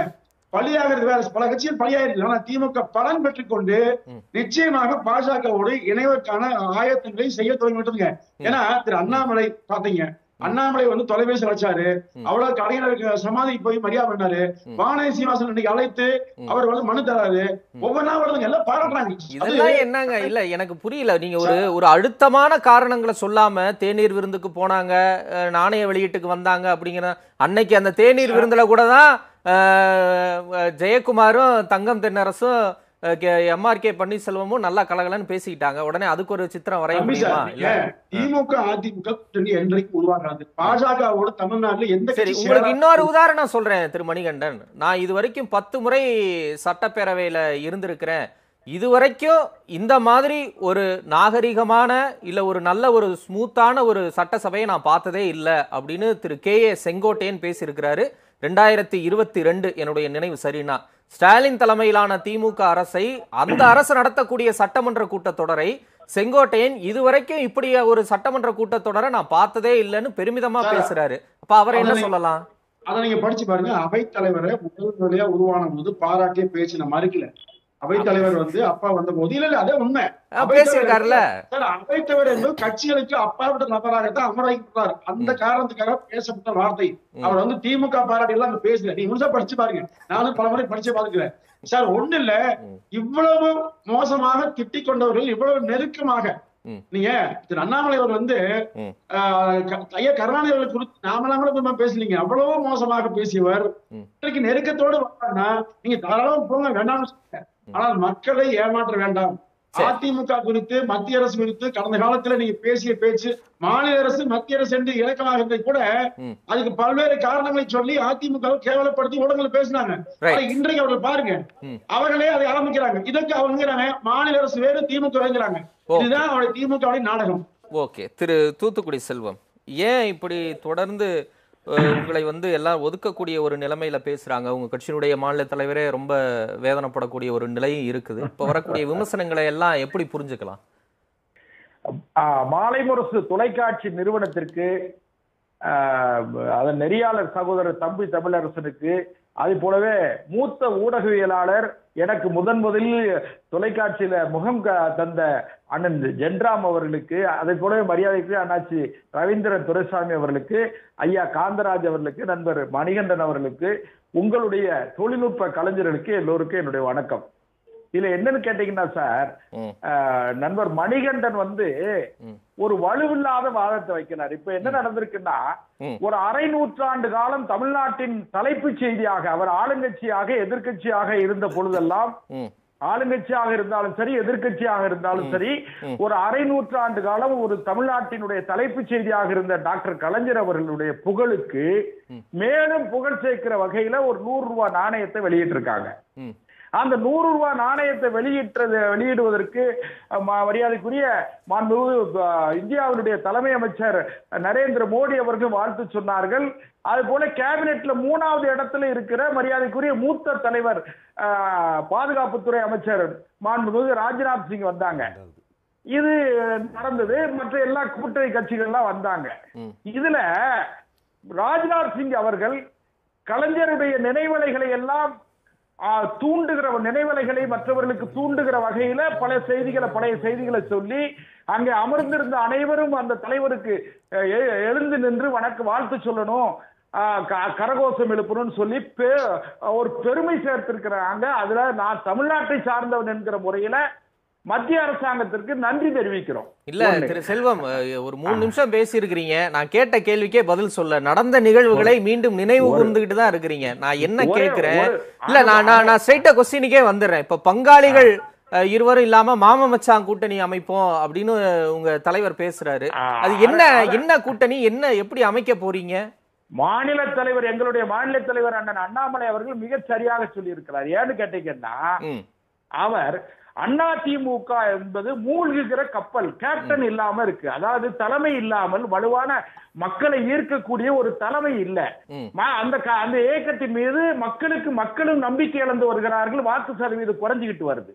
பலியாகிறது வேற, பல கட்சிகள் பலியாயிருக்கு. ஆனா திமுக பலன் பெற்றுக்கொண்டு நிச்சயமாக பாஜகவோடு இணைவதற்கான ஆயத்தங்களை செய்ய தொடங்கிவிட்டுங்க. ஏன்னா திரு அண்ணாமலை பாத்தீங்க, அண்ணாமலை வந்து தொலைபேசி வச்சாரு, அவ்வளவு கலைஞருக்கு சமாதிக்கு போய் மரியாதை பண்ணாரு. வானதி சீனிவாசன் இன்னைக்கு அழைத்து அவர் வந்து மனு தராரு. ஒவ்வொன்றா வருதுங்க, எல்லாம் பாராட்டுறாங்க. இதெல்லாம் என்னங்க? இல்ல எனக்கு புரியல. நீங்க ஒரு அழுத்தமான காரணங்களை சொல்லாம தேநீர் விருந்துக்கு போனாங்க, நாணய வெளியீட்டுக்கு வந்தாங்க அப்படிங்கிற அன்னைக்கு அந்த தேநீர் விருந்துல கூட தான் ஜெயக்குமாரும் தங்கம் தென்னரசும் எம்ஆர்கே பன்னீர்செல்வமும் நல்லா கலகலன்னு பேசிக்கிட்டாங்க. உடனே அதுக்கு ஒரு சித்திரம் வரைய முடியுமா? திமுக அதிமுக கூட்டணி என்றைக்கு உருவாகாது. பாஜகவோட தமிழ்நாட்டுல எந்த சரி, உங்களுக்கு இன்னொரு உதாரணம் சொல்றேன் திரு மணிகண்டன். நான் இது வரைக்கும் 10 முறை சட்டப்பேரவையில இருந்திருக்கிறேன். இதுவரைக்கும் இந்த மாதிரி ஒரு நாகரிகமான இல்ல ஒரு நல்ல ஒரு ஸ்மூத்தான ஒரு சட்டசபையை நான் பார்த்ததே இல்லை அப்படின்னு திரு கே.ஏ. செங்கோட்டையன் பேசியிருக்கிறாரு. 2022 என்னுடைய நினைவு சரினா ஸ்டாலின் தலைமையிலான திமுக அரசை, அந்த அரசு நடத்தக்கூடிய சட்டமன்ற கூட்டத்தொடரை செங்கோட்டையன் இதுவரைக்கும் இப்படி ஒரு சட்டமன்ற கூட்டத்தொடரை நான் பார்த்ததே இல்லைன்னு பெருமிதமா பேசுறாரு. அப்ப அவரை என்ன சொல்லலாம்? அதை நீங்க படிச்சு பாருங்க. அவைத்தலைவரை முதல் முறையா உருவான போது பாராட்டிய பேச்சு நான் மறுக்கல. அவைத்தலைவர் வந்து அப்பா வந்த போது இல்ல அதே உண்மை பேசியிருக்காருல்ல. அவைத்தலைவர் என்பது கட்சிகளுக்கு அப்பாவிட்ட நபராகத்தான் அமர்வைக்கப்பட்டார். அந்த காரணத்துக்காக பேசப்பட்ட வார்த்தை. அவர் வந்து திமுக பாராட்டி எல்லாம் அங்க பேசல. நீங்க முழுசா படிச்சு பாருங்க. நானும் பல முறை படிச்சு பாத்துக்கிறேன் சார். ஒண்ணு இல்ல, இவ்வளவு மோசமாக திட்டிக் கொண்டவர்கள், இவ்வளவு நெருக்கமாக நீங்க திரு அண்ணாமலை அவர் வந்து ஐயா கருணாநிதி அவர்கள் குறித்து நாமலாம் பேசலீங்க. அவ்வளவு மோசமாக பேசியவர் இன்றைக்கு நெருக்கத்தோடு வந்தாங்கன்னா நீங்க தாராளமா போங்க, வேண்டாம்னு சொல்லுங்க. ஆனால் மக்களை ஏமாற்ற வேண்டாம். அதிமுக குறித்து, மத்திய அரசு குறித்து கடந்த காலத்துல நீங்க பேசிய பேச்சு, மாநில அரசு மத்திய அரசு என்று இலக்கமாக இருந்தது கூட அதுக்கு பல்வேறு காரணங்களை சொல்லி அதிமுக கேவலப்படுத்தி ஊடகங்கள் பேசினாங்க. இன்றைக்கு அவர்கள் பாருங்க, அவர்களே அதை ஆரம்பிக்கிறாங்க. இதற்கு அவங்க மாநில அரசு வேறு, திமுக வேறுங்கிறாங்க. இதுதான் அவருடைய திமுக நாடகம். ஓகே, திரு தூத்துக்குடி செல்வம், ஏன் இப்படி தொடர்ந்து உங்களை வந்து எல்லாம் ஒதுக்கக்கூடிய ஒரு நிலைமையில பேசுறாங்க? உங்க கட்சியினுடைய மாநில தலைவரே ரொம்ப வேதனைப்படக்கூடிய ஒரு நிலையும் இருக்குது. இப்ப வரக்கூடிய விமர்சனங்களை எல்லாம் எப்படி புரிஞ்சுக்கலாம்? மாலை முரசு தொலைக்காட்சி நிறுவனத்திற்கு, அதன் நெறியாளர் சகோதரர் தம்பி தமிழரசனுக்கு, அது போலவே மூத்த ஊடகவியலாளர், எனக்கு முதலில் தொலைக்காட்சியில முகம் தந்த அண்ணன் ஜென்ராம் அவர்களுக்கு, அதை போலவே மரியாதைக்கு அண்ணாச்சி ரவீந்திரன் துரைசாமி அவர்களுக்கு, ஐயா காந்தராஜ் அவர்களுக்கு, நண்பர் மணிகண்டன் அவர்களுக்கு, உங்களுடைய தொழில்நுட்ப கலைஞர்களுக்கு எல்லோருக்கும் என்னுடைய வணக்கம். இதுல என்னன்னு கேட்டீங்கன்னா சார், நண்பர் மணிகண்டன் வந்து ஒரு வலுவில்லாத வாதத்தை வைக்கிறார். இப்ப என்ன நடந்திருக்குன்னா, ஒரு அரை நூற்றாண்டு காலம் தமிழ்நாட்டின் தலைப்பு செய்தியாக அவர் ஆளுங்கட்சியாக எதிர்கட்சியாக இருந்த பொழுதெல்லாம், ஆளுங்கட்சியாக இருந்தாலும் சரி எதிர்கட்சியாக இருந்தாலும் சரி, ஒரு அரை நூற்றாண்டு காலம் ஒரு தமிழ்நாட்டினுடைய தலைப்பு செய்தியாக இருந்த டாக்டர் கலைஞர் அவர்களுடைய புகழுக்கு மேலும் புகழ் சேர்க்கிற வகையில ஒரு 100 ரூபாய் நாணயத்தை வெளியிட்டிருக்காங்க. அந்த 100 ரூபாய் நாணயத்தை வெளியிடுவதற்கு மரியாதைக்குரிய மாண்புமிகு இந்தியாவினுடைய தலைமை அமைச்சர் நரேந்திர மோடி அவர்கள் வாழ்த்து சொன்னார்கள். அது போல கேபினெட்ல 3வது இடத்துல இருக்கிற மரியாதைக்குரிய மூத்த தலைவர் பாதுகாப்புத்துறை அமைச்சர் மாண்புமிகு ராஜ்நாத் சிங் வந்தாங்க. இது நடந்தது. மற்ற எல்லா கூட்டணி கட்சிகள்லாம் வந்தாங்க. இதுல ராஜ்நாத் சிங் அவர்கள் கலைஞருடைய நினைவலைகளை எல்லாம் தூண்டுகிற நினைவலைகளை மற்றவர்களுக்கு தூண்டுகிற வகையில பழைய செய்திகளை சொல்லி அங்கே அமர்ந்திருந்த அனைவரும் அந்த தலைவருக்கு எழுந்து நின்று வாழ்த்து சொல்லணும், கரகோஷம் எழுப்பணும்னு சொல்லி ஒரு பெருமை சேர்த்திருக்கிறாங்க. அதுல நான் தமிழ்நாட்டை சார்ந்தவன் என்கிற முறையில மத்திய அரசாங்கத்திற்கு நன்றி தெரிவிக்கிறோம். இல்ல திரு செல்வம், ஒரு 3 நிமிஷம் பேசியிருக்கிறீங்க. நான் கேட்ட கேள்விக்கே பதில் சொல்ல, நடந்த நிகழ்வுகளை மீண்டும் நினைவு கூர்ந்துகிட்டு தான் இருக்கிறீங்க. நான் என்ன கேட்கிறேன், இல்ல நான் ஸ்ட்ரைட்டா கொஸ்டினுக்கே வந்துடுறேன். இப்ப பங்காளிகள் இருவரும் இல்லாம மாம மச்சான் கூட்டணி அமைப்போம் அப்படின்னு உங்க தலைவர் பேசுறாரு. அது என்ன கூட்டணி, என்ன எப்படி அமைக்க போறீங்க? மாநில தலைவர், எங்களுடைய மாநில தலைவர் அண்ணன் அண்ணாமலை அவர்கள் மிக சரியாக சொல்லி இருக்கிறார். ஏன்னு கேட்டீங்கன்னா, அவர் அதிமுக என்பது மூழ்குகிற கப்பல், கேப்டன் இல்லாம இருக்கு. அதாவது தலைமை இல்லாமல் வலுவான மக்களை ஈர்க்கக்கூடிய ஒரு தலைமை இல்ல. அந்த இயக்கத்தின் மீது மக்களும் நம்பிக்கை இழந்து வருகிறார்கள். வாக்கு சதவீதம் குறைஞ்சிக்கிட்டு வருது.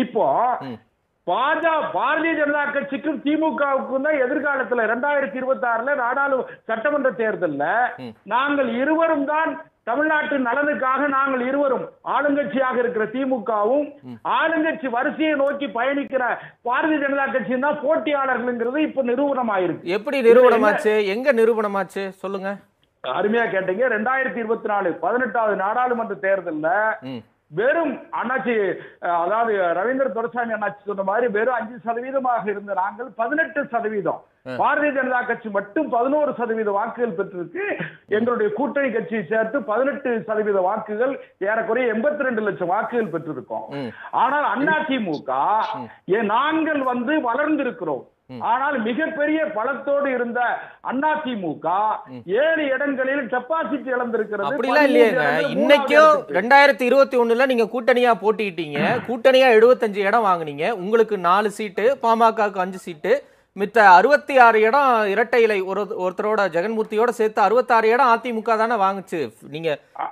இப்போ பாரதிய ஜனதா கட்சிக்கும் திமுகவுக்கும் தான் எதிர்காலத்துல 2026 சட்டமன்ற தேர்தல்ல நாங்கள் இருவரும் தான் தமிழ்நாட்டின் நலனுக்காக நாங்கள் இருவரும் ஆளுங்கட்சியாக இருக்கிற திமுகவும் ஆளுங்கட்சி வரிசையை நோக்கி பயணிக்கிற பாரதிய ஜனதா கட்சியும் தான் போட்டியாளர்கள் இப்ப நிரூபணமாயிருக்கு. எப்படி நிரூபணமாச்சு? எங்க நிரூபணமாச்சு சொல்லுங்க. அருமையா கேட்டீங்க. 2024 18வது நாடாளுமன்ற தேர்தல்ல வெறும் அண்ணாச்சி, அதாவது ரவீந்திர துரைசாமி அண்ணாச்சி சொன்ன மாதிரி வெறும் 5% இருந்த நாங்கள் 18%, பாரதிய ஜனதா கட்சி மட்டும் 11% வாக்குகள் பெற்றிருக்கு. எங்களுடைய கூட்டணி கட்சியை சேர்த்து 18% வாக்குகள், ஏறக்குறைய 82 லட்சம் வாக்குகள் பெற்றிருக்கோம். ஆனால் அதிமுக நாங்கள் வளர்ந்திருக்கிறோம். ஆனால் மிகப்பெரிய பலத்தோடு இருந்த அதிமுக 7 இடங்களில் டெபாசிட் இழந்திருக்கிறது. அப்படிலாம் இல்லையேங்க. இன்னைக்கும் 2021 நீங்க கூட்டணியா போட்டிட்டீங்க. கூட்டணியா 75 இடம் வாங்குனீங்க. உங்களுக்கு 4 சீட்டு, பாமகவுக்கு 5 சீட்டு, மித்த 66 இடம் இரட்டை இலை ஒருத்தரோட ஜெகன்மூர்த்தியோட சேர்த்து 66 இடம் அதிமுக தானே வாங்குச்சு.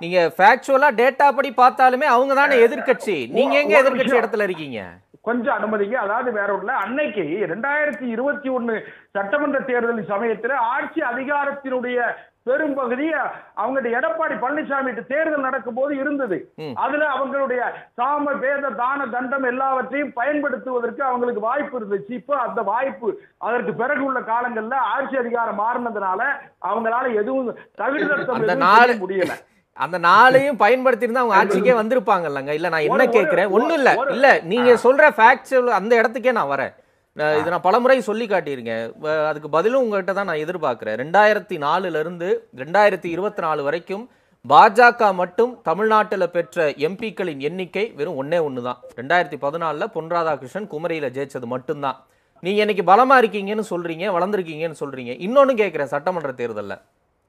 நீங்க ஃபேக்சுவலா டேட்டா படி பார்த்தாலுமே அவங்க தானே எதிர்கட்சி. நீங்க எங்க எதிர்கட்சி இடத்துல இருக்கீங்க? கொஞ்சம் அனுமதிங்க. அதாவது வேற ஒண்ணு, அன்னைக்கு 2021 சட்டமன்ற தேர்தல் சமயத்தில் ஆட்சி அதிகாரத்தினுடைய பெரும்பகுதி அவங்களுடைய எடப்பாடி பழனிசாமி தேர்தல் நடக்கும் போது இருந்தது. அதுல அவங்களுடைய சாம பேத தான தண்டம் எல்லாவற்றையும் பயன்படுத்துவதற்கு அவங்களுக்கு வாய்ப்பு இருந்துச்சு. இப்போ அந்த வாய்ப்பு அதற்கு பிறகு உள்ள காலங்கள்ல ஆட்சி அதிகாரம் மாறினதுனால அவங்களால எதுவும் தவிர்க்க முடியல. அந்த 4ஐயும் பயன்படுத்தி இருந்தா அவங்க ஆட்சிக்கே வந்திருப்பாங்கல்லங்க. இல்ல நான் என்ன கேட்கிறேன், ஒண்ணும் இல்ல நீங்க சொல்ற ஃபேக்சுவல் அந்த இடத்துக்கே நான் வரேன். இதை நான் பலமுறை சொல்லி காட்டியிருக்கேன். அதுக்கு பதிலும் உங்ககிட்ட தான் நான் எதிர்பார்க்கிறேன். 2004 இருந்து 2024 வரைக்கும் பாஜக மட்டும் தமிழ்நாட்டில் பெற்ற எம்பிக்களின் எண்ணிக்கை வெறும் 1 தான். 2014 பொன் ராதாகிருஷ்ணன் குமரியில ஜெயிச்சது மட்டும்தான். நீங்க இன்னைக்கு பலமா இருக்கீங்கன்னு சொல்றீங்க, வளர்ந்துருக்கீங்கன்னு சொல்றீங்க. இன்னொன்னு கேட்கிறேன், சட்டமன்ற தேர்தலில்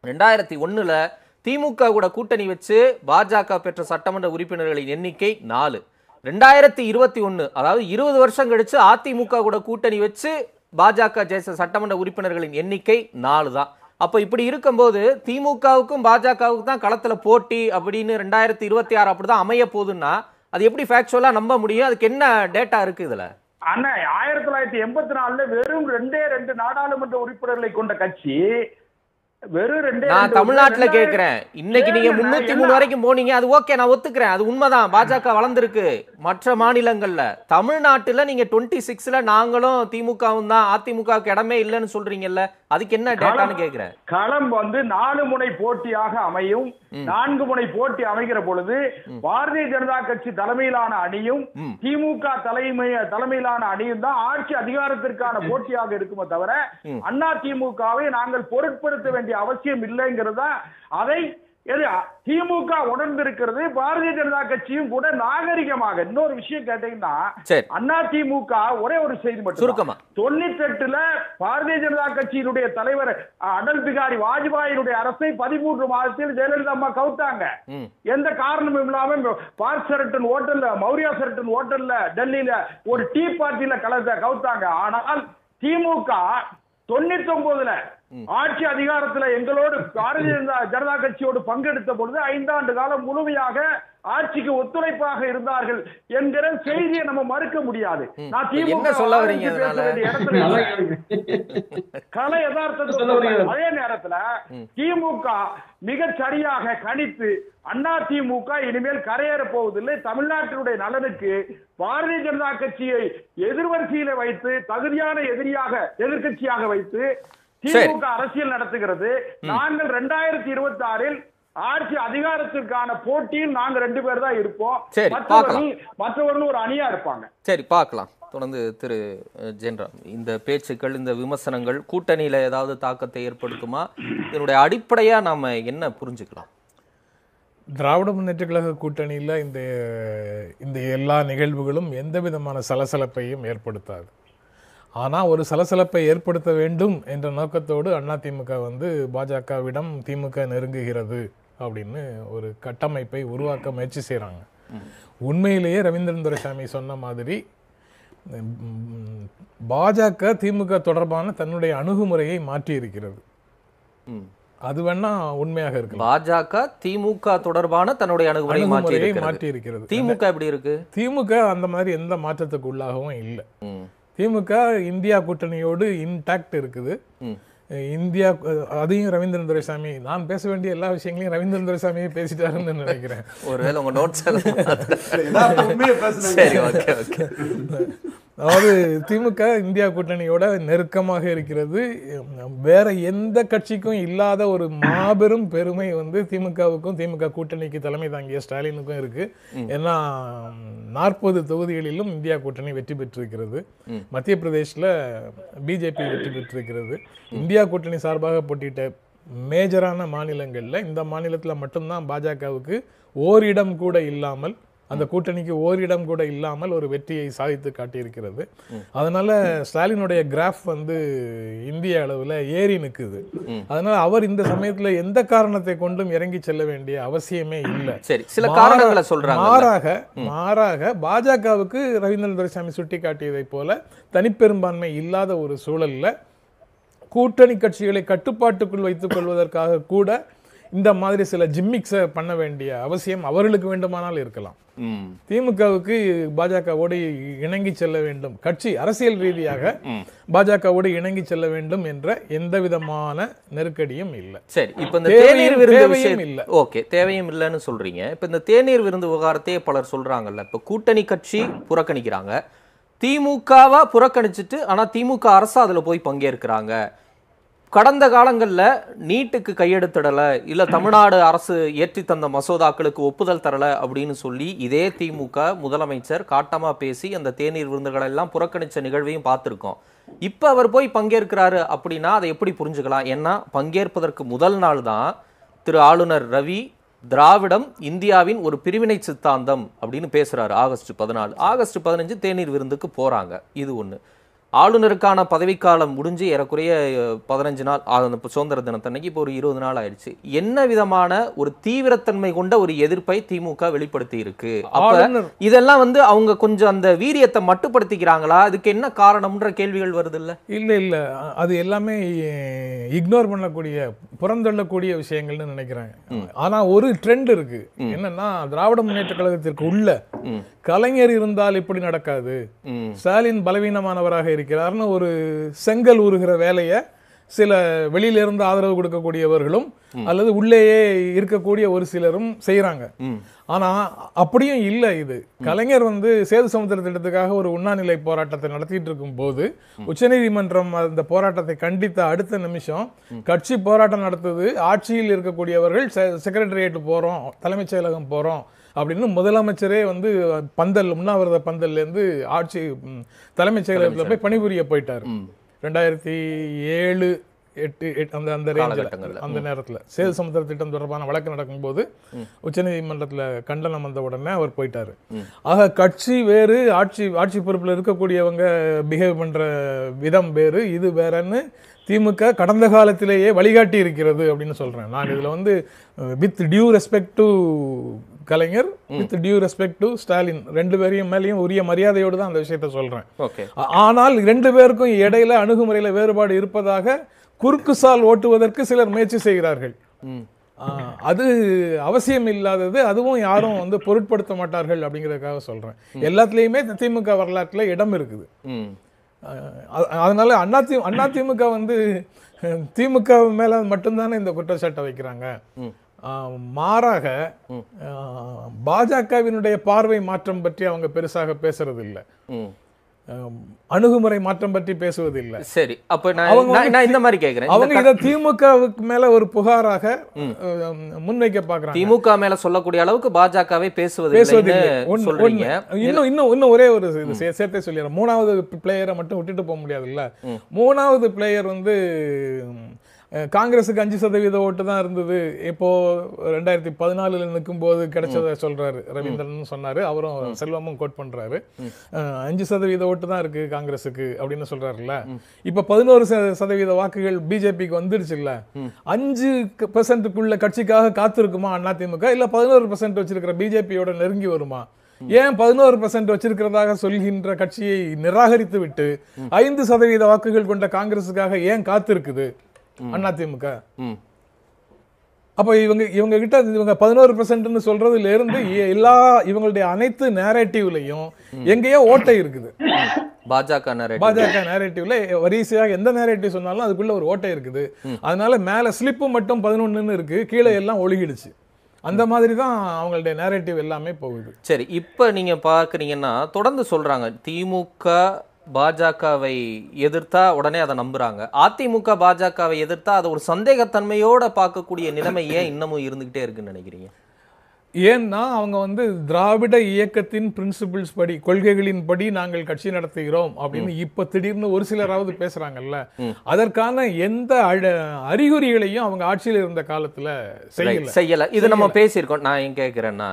2001 திமுக கூட கூட்டணி வச்சு பாஜக பெற்ற சட்டமன்ற உறுப்பினர்களின் எண்ணிக்கை 4. 2021 அதாவது 20 வருஷம் கழிச்சு அதிமுக கூட கூட்டணி வச்சு பாஜக ஜெயிச்ச சட்டமன்ற உறுப்பினர்களின் எண்ணிக்கை 4 தான். அப்ப இப்படி இருக்கும்போது திமுகவுக்கும் பாஜகவுக்கும் தான் களத்துல போட்டி அப்படின்னு 2026 அப்படிதான் அமைய போகுதுன்னா அது எப்படி ஃபேக்சுவலா நம்ப முடியும்? அதுக்கு என்ன டேட்டா இருக்கு இதுல? அண்ணா, 1984 வெறும் 2 நாடாளுமன்ற உறுப்பினர்களை கொண்ட கட்சி நான் தமிழ்நாட்டுல கேக்குறேன். இன்னைக்கு நீங்க 303 வரைக்கும் போனீங்க, அது ஓகே, நான் ஒத்துக்கிறேன், அது உண்மைதான். பாஜக வளர்ந்துருக்கு. மற்ற மாநிலங்கள்ல, தமிழ்நாட்டுல நீங்க 26ல நாங்களும் திமுகவும் தான், அதிமுகவுக்கு இடமே இல்லைன்னு சொல்றீங்கல்ல, அதுக்கு என்ன டேட்டான்னு கேக்குறேன். களம் 4 முனை போட்டியாக அமையும். 4 முனை போட்டி அமைகிற பொழுது பாரதிய ஜனதா கட்சி தலைமையிலான அணியும் திமுக தலைமையிலான அணியும் தான் ஆட்சி அதிகாரத்திற்கான போட்டியாக இருக்குமே தவிர அண்ணா திமுகவை நாங்கள் பொருட்படுத்த வேண்டிய அவசியம் இல்லைங்கிறதா. அதை திமுக உணர்ந்திருக்கிறது. பாரதிய ஜனதா கட்சியும் கூட நாகரிகமாக. இன்னொரு விஷயம் கேட்டீங்கன்னா, அண்ணா திமுக ஒரே ஒரு செய்தி மட்டும், 98ல பாரதிய ஜனதா கட்சியினுடைய தலைவர் அடல் பிகாரி வாஜ்பாயினுடைய அரசை 13 மாதத்தில் ஜெயலலிதா அம்மா கவுத்தாங்க. எந்த காரணமும் இல்லாம பார்க் ஷெரட்டன் ஹோட்டல்ல, மௌரியா ஷெரட்டன் ஹோட்டல்ல டெல்லியில ஒரு டீ பார்ட்டியில கவுத்தாங்க. ஆனால் திமுக 99ல ஆட்சி அதிகாரத்துல எங்களோடு பாரதிய ஜனதா கட்சியோடு பங்கெடுத்த பொழுது 5 ஆண்டு காலம் முழுமையாக ஆட்சிக்கு ஒத்துழைப்பாக இருந்தார்கள் என்கிற செய்தியை நம்ம மறுக்க முடியாது. நான் திமுக சொல்ல வரீங்க கலை யதார்த்தத்தை. அதே நேரத்துல திமுக மிக சரியாக கணித்து அண்ணா திமுக இனிமேல் கரையேற போவதில்லை. தமிழ்நாட்டினுடைய நலனுக்கு பாரதிய ஜனதா கட்சியை எதிர்வரிசையில வைத்து தகுதியான எதிர்கட்சியாக வைத்து திமுக அரசியல் நடத்துகிறது. நாங்கள் 2026 ஆட்சி அதிகாரத்திற்கான போட்டியில் நாங்க 2 பேர் தான் இருப்போம். மற்றவர்கள் ஒரு அணியா இருப்பாங்க. சரி, பார்க்கலாம். தொடர்ந்து திரு ஜென்ராம், இந்த பேச்சுக்கள், இந்த விமர்சனங்கள் கூட்டணியில ஏதாவது தாக்கத்தை ஏற்படுத்துமா? இதனுடைய அடிப்படையா நாம என்ன புரிஞ்சுக்கலாம்? திராவிட முன்னேற்ற கழக கூட்டணியில் இந்த எல்லா நிகழ்வுகளும் எந்த விதமான சலசலப்பையும் ஏற்படுத்தாது. ஆனால் ஒரு சலசலப்பை ஏற்படுத்த வேண்டும் என்ற நோக்கத்தோடு அதிமுக பாஜகவிடம் திமுக நெருங்குகிறது அப்படின்னு ஒரு கட்டமைப்பை உருவாக்க முயற்சி செய்கிறாங்க. உண்மையிலேயே ரவீந்திரன் துரைசாமி சொன்ன மாதிரி பாஜக திமுக தொடர்பான தன்னுடைய அணுகுமுறையை மாற்றி இருக்கிறது. அது வேணா உண்மையாக இருக்கு. பாஜக திமுக தொடர்பான தன்னுடைய அணுகுமுறையை மாற்றி இருக்கிறது. திமுக எப்படி இருக்கு? திமுக அந்த மாதிரி எந்த மாற்றத்துக்கு உள்ளாகவும் இல்லை. திமுக இந்தியா கூட்டணியோடு இன்டாக்ட் இருக்குது. இந்தியா, அதையும் ரவீந்திரன் துரைசாமி, நான் பேச வேண்டிய எல்லா விஷயங்களையும் ரவீந்திரன் துரைசாமியே பேசிட்டாருன்னு நினைக்கிறேன். ஒருவேளை உங்க நோட்ஸ் அதாவது திமுக இந்தியா கூட்டணியோட நெருக்கமாக இருக்கிறது. வேற எந்த கட்சிக்கும் இல்லாத ஒரு மாபெரும் பெருமை வந்து திமுகவுக்கும் திமுக கூட்டணிக்கு தலைமை தாங்கிய ஸ்டாலினுக்கும் இருக்கு. ஏன்னா 40 தொகுதிகளிலும் இந்தியா கூட்டணி வெற்றி பெற்றிருக்கிறது. மத்திய பிரதேஷ்ல பிஜேபி வெற்றி பெற்றிருக்கிறது. இந்தியா கூட்டணி சார்பாக போட்டியிட்ட மேஜரான மாநிலங்கள்ல இந்த மாநிலத்துல மட்டும்தான் பாஜகவுக்கு ஓரிடம் கூட இல்லாமல், அந்த கூட்டணிக்கு ஓரிடம் கூட இல்லாமல் ஒரு வெற்றியை சாதித்து காட்டியிருக்கிறது. அதனால ஸ்டாலினுடைய கிராஃப் வந்து இந்திய அளவில் ஏறி நிற்குது. அதனால அவர் இந்த சமயத்துல எந்த காரணத்தை கொண்டும் இறங்கி செல்ல வேண்டிய அவசியமே இல்லை. சரி, சில காரணங்களை சொல்றாங்க. மாறாக பாஜகவுக்கு ரவீந்திரன் துரைசாமி சுட்டி காட்டியதை போல தனிப்பெரும்பான்மை இல்லாத ஒரு சூழல்ல கூட்டணி கட்சிகளை கட்டுப்பாட்டுக்குள் வைத்துக் கொள்வதற்காக கூட இந்த மாதிரி சில ஜிம்மிக்ஸை பண்ண வேண்டிய அவசியம் அவர்களுக்கு வேண்டுமானால் இருக்கலாம். திமுகவுக்கு பாஜகவோடு இணங்கி செல்ல வேண்டும், கட்சி அரசியல் ரீதியாக பாஜகவோடு இணங்கி செல்ல வேண்டும் என்ற எந்த விதமான நெருக்கடியும் இல்லை. சரி, இப்ப இந்த தேநீர் விருந்து இல்ல, ஓகே, தேவையும் இல்லைன்னு சொல்றீங்க. இப்ப இந்த தேநீர் விருந்து விவகாரத்தையே பலர் சொல்றாங்கல்ல, இப்ப கூட்டணி கட்சி புறக்கணிக்கிறாங்க, திமுகவா புறக்கணிச்சுட்டு ஆனா திமுக அரசு அதுல போய் பங்கேற்கிறாங்க. கடந்த காலங்களில் நீட்டுக்கு கையெழுத்திடலை, இல்லை தமிழ்நாடு அரசு ஏற்றி தந்த மசோதாக்களுக்கு ஒப்புதல் தரலை அப்படின்னு சொல்லி இதே திமுக முதலமைச்சர் காட்டமாக பேசி அந்த தேநீர் விருந்துகளை எல்லாம் புறக்கணித்த நிகழ்வையும் பார்த்துருக்கோம். இப்போ அவர் போய் பங்கேற்கிறாரு அப்படின்னா அதை எப்படி புரிஞ்சுக்கலாம்? ஏன்னா பங்கேற்பதற்கு முதல் நாள் தான் திரு ஆளுநர் ரவி திராவிடம் இந்தியாவின் ஒரு பிரிவினை சித்தாந்தம் அப்படின்னு பேசுகிறாரு. ஆகஸ்ட் 14, ஆகஸ்ட் 15 தேநீர் விருந்துக்கு போகிறாங்க. இது ஒன்று. ஆளுநருக்கான பதவிக்காலம் முடிஞ்சு ஏறக்குறைய 15 நாள், சுதந்திர தினத்தன்னைக்கு இப்போ ஒரு 20 நாள் ஆயிடுச்சு. என்ன விதமான ஒரு தீவிரத்தன்மை கொண்ட ஒரு எதிர்ப்பை திமுக வெளிப்படுத்தி இருக்கு? அப்ப இதெல்லாம் வந்து அவங்க கொஞ்சம் அந்த வீரியத்தை மட்டுப்படுத்திக்கிறாங்களா? அதுக்கு என்ன காரணம்ன்ற கேள்விகள் வருது இல்ல? இல்ல, அது எல்லாமே இக்னோர் பண்ணக்கூடிய, புறந்தள்ளக்கூடிய விஷயங்கள்னு நினைக்கிறேன். ஆனா ஒரு ட்ரெண்ட் இருக்கு. என்னன்னா, திராவிட முன்னேற்ற கழகத்திற்கு உள்ள கலைஞர் இருந்தால் இப்படி நடக்காது, ஸ்டாலின் பலவீனமானவராக இருக்கிறார்னு ஒரு செங்கல் ஊறுகிற வேலையை சில வெளியிலிருந்து ஆதரவு கொடுக்கக்கூடியவர்களும் அல்லது உள்ளேயே இருக்கக்கூடிய ஒரு சிலரும் செய்யறாங்க. ஆனா அப்படியும் இல்லை. இது கலைஞர் வந்து சேது சமுத்திர திட்டத்துக்காக ஒரு உண்ணாநிலை போராட்டத்தை நடத்திட்டு இருக்கும் போது உச்சநீதிமன்றம் அந்த போராட்டத்தை கண்டித்த அடுத்த நிமிஷம் கட்சி போராட்டம் நடத்துது, ஆட்சியில் இருக்கக்கூடியவர்கள் செக்ரட்டரியேட் போறோம், தலைமைச் செயலகம் போறோம் அப்படின்னு முதலமைச்சரே வந்து பந்தல், உண்ணாவிரத பந்தல்ல இருந்து ஆட்சி தலைமைச் செயலகத்துல போய் பணிபுரிய போயிட்டாரு. 2007, 8 அந்த ரேஞ்சில், அந்த நேரத்தில் சேது சமுத்திர திட்டம் தொடர்பான வழக்கு நடக்கும்போது உச்சநீதிமன்றத்தில் கண்டனம் வந்த உடனே அவர் போயிட்டாரு. ஆக கட்சி வேறு, ஆட்சி பொறுப்பில் இருக்கக்கூடியவங்க பிஹேவ் பண்ற விதம் வேறு, இது வேறன்னு திமுக கடந்த காலத்திலேயே வழிகாட்டி இருக்கிறது அப்படின்னு சொல்றேன். நான் இதுல வந்து with due respect to Kalaignar, with due respect to Stalin, ரெண்டு பேரையும் மேலேயும் உரிய மரியாதையோடு தான் அந்த விஷயத்த சொல்றேன். ஆனால் 2 பேருக்கும் இடையில அணுகுமுறையில வேறுபாடு இருப்பதாக குறுக்கு சால் ஓட்டுவதற்கு சிலர் முயற்சி செய்கிறார்கள். அது அவசியம் இல்லாதது, அதுவும் யாரும் வந்து பொருட்படுத்த மாட்டார்கள் அப்படிங்கிறதுக்காக சொல்றேன். எல்லாத்துலயுமே திமுக வரலாற்றுல இடம் இருக்குது. அதனால அதிமுக வந்து திமுக மேல மட்டும்தானே இந்த குற்றச்சாட்டை வைக்கிறாங்க. மாறாக பாஜகவினுடைய பார்வை மாற்றம் பற்றி அவங்க பெருசாக பேசுறது இல்லை, அணுகுமுறை மாற்றம் பற்றி பேசுவதில்லை. சரி, அப்ப நான் இந்த மாதிரி கேக்குறேன், அவங்க இத திமுகவுக்கு மேல ஒரு புகாராக முன்வைக்க பாக்குறாங்க. திமுக மேல சொல்லக்கூடிய அளவுக்கு பாஜகவே பேசுவதில்லை. இன்னும் ஒரே ஒரு சேர்த்தே சொல்லிடுறேன். 3வது பிளேயரை மட்டும் விட்டுட்டு போக முடியாது இல்ல. 3வது பிளேயர் வந்து காங்கிரஸுக்கு 5% ஓட்டு தான் இருந்தது. இப்போ 2014 நிற்கும் போது கிடைச்சதை சொல்றாரு ரவீந்திரன் சொன்னாரு. அவரும் செல்வமும் கோட் பண்றாரு. 5% ஓட்டு தான் இருக்கு காங்கிரஸுக்கு அப்படின்னு சொல்றாருல்ல. இப்ப 11% வாக்குகள் பிஜேபிக்கு வந்துருச்சு இல்ல. 5%க்குள்ள கட்சிக்காக காத்திருக்குமா அதிமுக, இல்ல 11% வச்சிருக்கிற பிஜேபியோட நெருங்கி வருமா? ஏன் 11% வச்சிருக்கிறதாக சொல்கின்ற கட்சியை நிராகரித்து விட்டு 5% வாக்குகள் கொண்ட காங்கிரஸுக்காக ஏன் காத்திருக்குது அதிமுக? அப்ப இவங்க கிட்ட இவங்க 11% சொல்றதுல இருந்து எல்லா இவங்களுடைய அனைத்து நேரேட்டிவ்லயும் எங்கேயோ ஓட்டை இருக்குது. பாஜக நேரேட்டிவ்ல வரிசையாக எந்த நேரேட்டிவ் சொன்னாலும் அதுக்குள்ள ஒரு ஓட்டை இருக்குது. அதனால மேல ஸ்லிப்பு மட்டும் 11 இருக்கு, கீழே எல்லாம் ஒழுகிடுச்சு. அந்த மாதிரி தான் அவங்களுடைய நேரேட்டிவ் எல்லாமே போகுது. சரி, இப்ப நீங்க பாக்குறீங்கன்னா தொடர்ந்து சொல்றாங்க திமுக பாஜகவை எதிர்த்தா உடனே அதை நம்புறாங்க, அதிமுக பாஜகவை எதிர்த்தா அதை ஒரு சந்தேகத்தன்மையோட பார்க்கக்கூடிய நிலைமை ஏன் இன்னமும் இருந்துகிட்டே இருக்குன்னு நினைக்கிறீங்க? ஏன்னா அவங்க திராவிட இயக்கத்தின் பிரின்சிபிள்ஸ் படி, கொள்கைகளின் படி நாங்கள் கட்சி நடத்துகிறோம் அப்படின்னு இப்ப திடீர்னு ஒரு சிலராவது பேசுறாங்கல்ல. அதற்கான எந்த அறிகுறிகளையும் அவங்க ஆட்சியில் இருந்த காலத்துல செய்யல. இது நம்ம பேசியிருக்கோம். நான் ஏன் கேட்கிறேன்னா,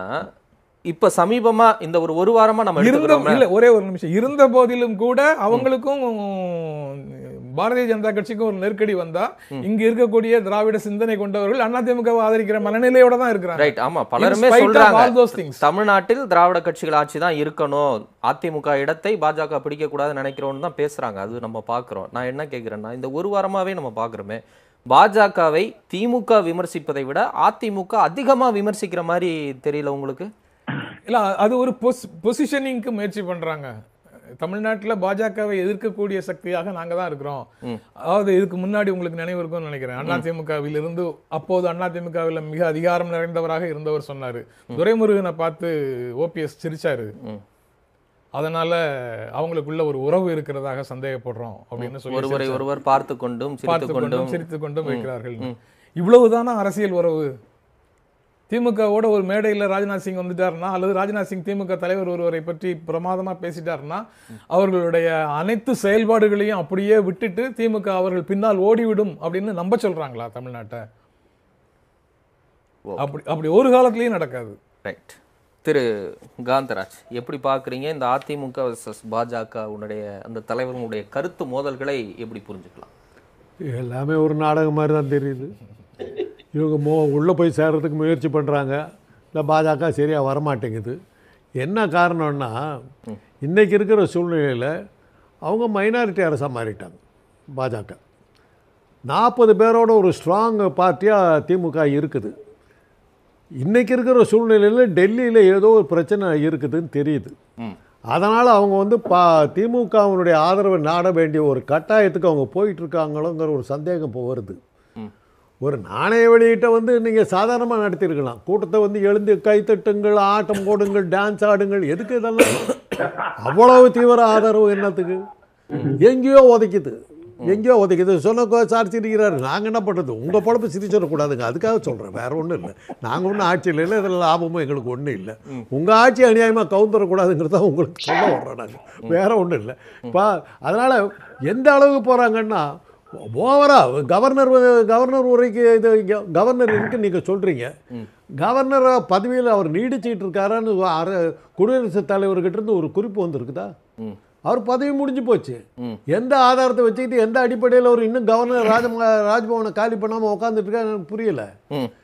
இப்ப சமீபமா இந்த ஒரு வாரமா நம்ம இல்ல ஒரே ஒரு நிமிஷம் இருந்த போதிலும் கூட அவங்களுக்கும் பாரதிய ஜனதா கட்சிக்கும் ஒரு நெருக்கடி வந்தா இங்க இருக்கக்கூடிய திராவிட சிந்தனை கொண்டவர்கள் அதிமுகவை ஆதரிக்கிற மனநிலையோட தான் இருக்கிறாங்க. ரைட், ஆமா, பலருமே சொல்றாங்க தமிழ்நாட்டில் திராவிட கட்சிகள் ஆட்சி தான் இருக்கணும், அதிமுக இடத்தை பாஜக பிடிக்க கூடாதுன்னு நினைக்கிறோம்னு தான் பேசுறாங்க. அது நம்ம பாக்குறோம். நான் என்ன கேட்கிறேன்னா, இந்த ஒரு வாரமாவே நம்ம பாக்குறோமே, பாஜகவை திமுக விமர்சிப்பதை விட அதிமுக அதிகமா விமர்சிக்கிற மாதிரி தெரியல உங்களுக்கு? இல்ல, அது ஒரு பொசிஷனிங்க்கு முயற்சி பண்றாங்க. தமிழ்நாட்டில் பாஜகவை எதிர்க்கக்கூடிய சக்தியாக நாங்க தான் இருக்கிறோம். அதாவது இதுக்கு முன்னாடி உங்களுக்கு நினைவு இருக்கும்னு நினைக்கிறேன், அதிமுகவில் இருந்து அப்போது அதிமுகவில் மிக அதிகாரம் நிறைந்தவராக இருந்தவர் சொன்னாரு, துரைமுருகனை பார்த்து ஓபிஎஸ் சிரிச்சாரு, அதனால அவங்களுக்குள்ள ஒரு உறவு இருக்கிறதாக சந்தேகப்படுறோம் அப்படின்னு சொல்லி ஒருவர் பார்த்து கொண்டும் சிரித்து கொண்டும் வைக்கிறார்கள். இவ்வளவுதானா அரசியல் உறவு? திமுகவோட ஒரு மேடையில் ராஜ்நாத் சிங் வந்துட்டாருன்னா, அல்லது ராஜ்நாத் சிங் திமுக தலைவர் ஒருவரை பற்றி பிரமாதமா பேசிட்டாருன்னா, அவர்களுடைய அனைத்து செயல்பாடுகளையும் அப்படியே விட்டுட்டு திமுக அவர்கள் பின்னால் ஓடிவிடும் அப்படின்னு நம்ப சொல்றாங்களா தமிழ்நாட்டை? அப்படி ஒரு காலத்திலயும் நடக்காது. ரைட். திரு காந்தராஜ், எப்படி பார்க்குறீங்க இந்த அதிமுக வர்சஸ் பாஜக உன்னுடைய அந்த தலைவர்களுடைய கருத்து மோதல்களை எப்படி புரிஞ்சுக்கலாம்? எல்லாமே ஒரு நாடகம் மாதிரி தான் தெரியுது. இவங்க உள்ளே போய் சேர்றதுக்கு முயற்சி பண்ணுறாங்க, இல்லை பாஜக சரியாக வரமாட்டேங்குது. என்ன காரணம்னா, இன்றைக்கி இருக்கிற சூழ்நிலையில் அவங்க மைனாரிட்டி அரசாக மாறிட்டாங்க. பாஜக 40 பேரோட ஒரு ஸ்ட்ராங் பார்ட்டியாக திமுக இருக்குது. இன்றைக்கி இருக்கிற சூழ்நிலையில் டெல்லியில் ஏதோ ஒரு பிரச்சனை இருக்குதுன்னு தெரியுது. அதனால் அவங்க திமுகவினுடைய ஆதரவை நாட வேண்டிய ஒரு கட்டாயத்துக்கு அவங்க போயிட்டுருக்காங்களோங்கிற ஒரு சந்தேகம் இப்போ வருது. ஒரு நாணய வெளியீட்டை நீங்கள் சாதாரணமாக நடத்தியிருக்கலாம். கூட்டத்தை எழுந்து கைத்தட்டுங்கள், ஆட்டம் போடுங்கள், டான்ஸ் ஆடுங்கள், எதுக்கு இதெல்லாம்? அவ்வளவு தீவிர ஆதரவு என்னத்துக்கு? எங்கேயோ உதைக்குது சொன்ன சார் சிரிக்கிறாரு. நாங்கள் என்ன பண்ணுறது? உங்கள் பொழப்பு சிரிச்சிடக்கூடாதுங்க, அதுக்காக சொல்கிறேன், வேறு ஒன்றும் இல்லை. நாங்கள் ஒன்றும் ஆட்சியில் இல்லை, இதில் லாபமும் எங்களுக்கு ஒன்றும் இல்லை. உங்கள் ஆட்சி அநியாயமாக கவுந்துடக்கூடாதுங்கிறத உங்களுக்கு சொல்ல வர்றோம் நாங்கள், வேறு ஒன்றும் இல்லை. அதனால் எந்த அளவுக்கு போகிறாங்கன்னா, ஓவராக கவர்னர் உரைக்கு இது கவர்னர் இருக்கு நீங்கள் சொல்கிறீங்க. கவர்னர் பதவியில் அவர் நீடிச்சிட்டு இருக்காரான்னு குடியரசுத் தலைவர்கிட்ட இருந்து ஒரு குறிப்பு வந்திருக்குதா? அவர் பதவி முடிஞ்சு போச்சு. எந்த ஆதாரத்தை வச்சுக்கிட்டு எந்த அடிப்படையில் அவர் இன்னும் கவர்னர் ராஜ்பவனை காலி பண்ணாமல் உட்காந்துட்டு இருக்கா எனக்கு புரியல.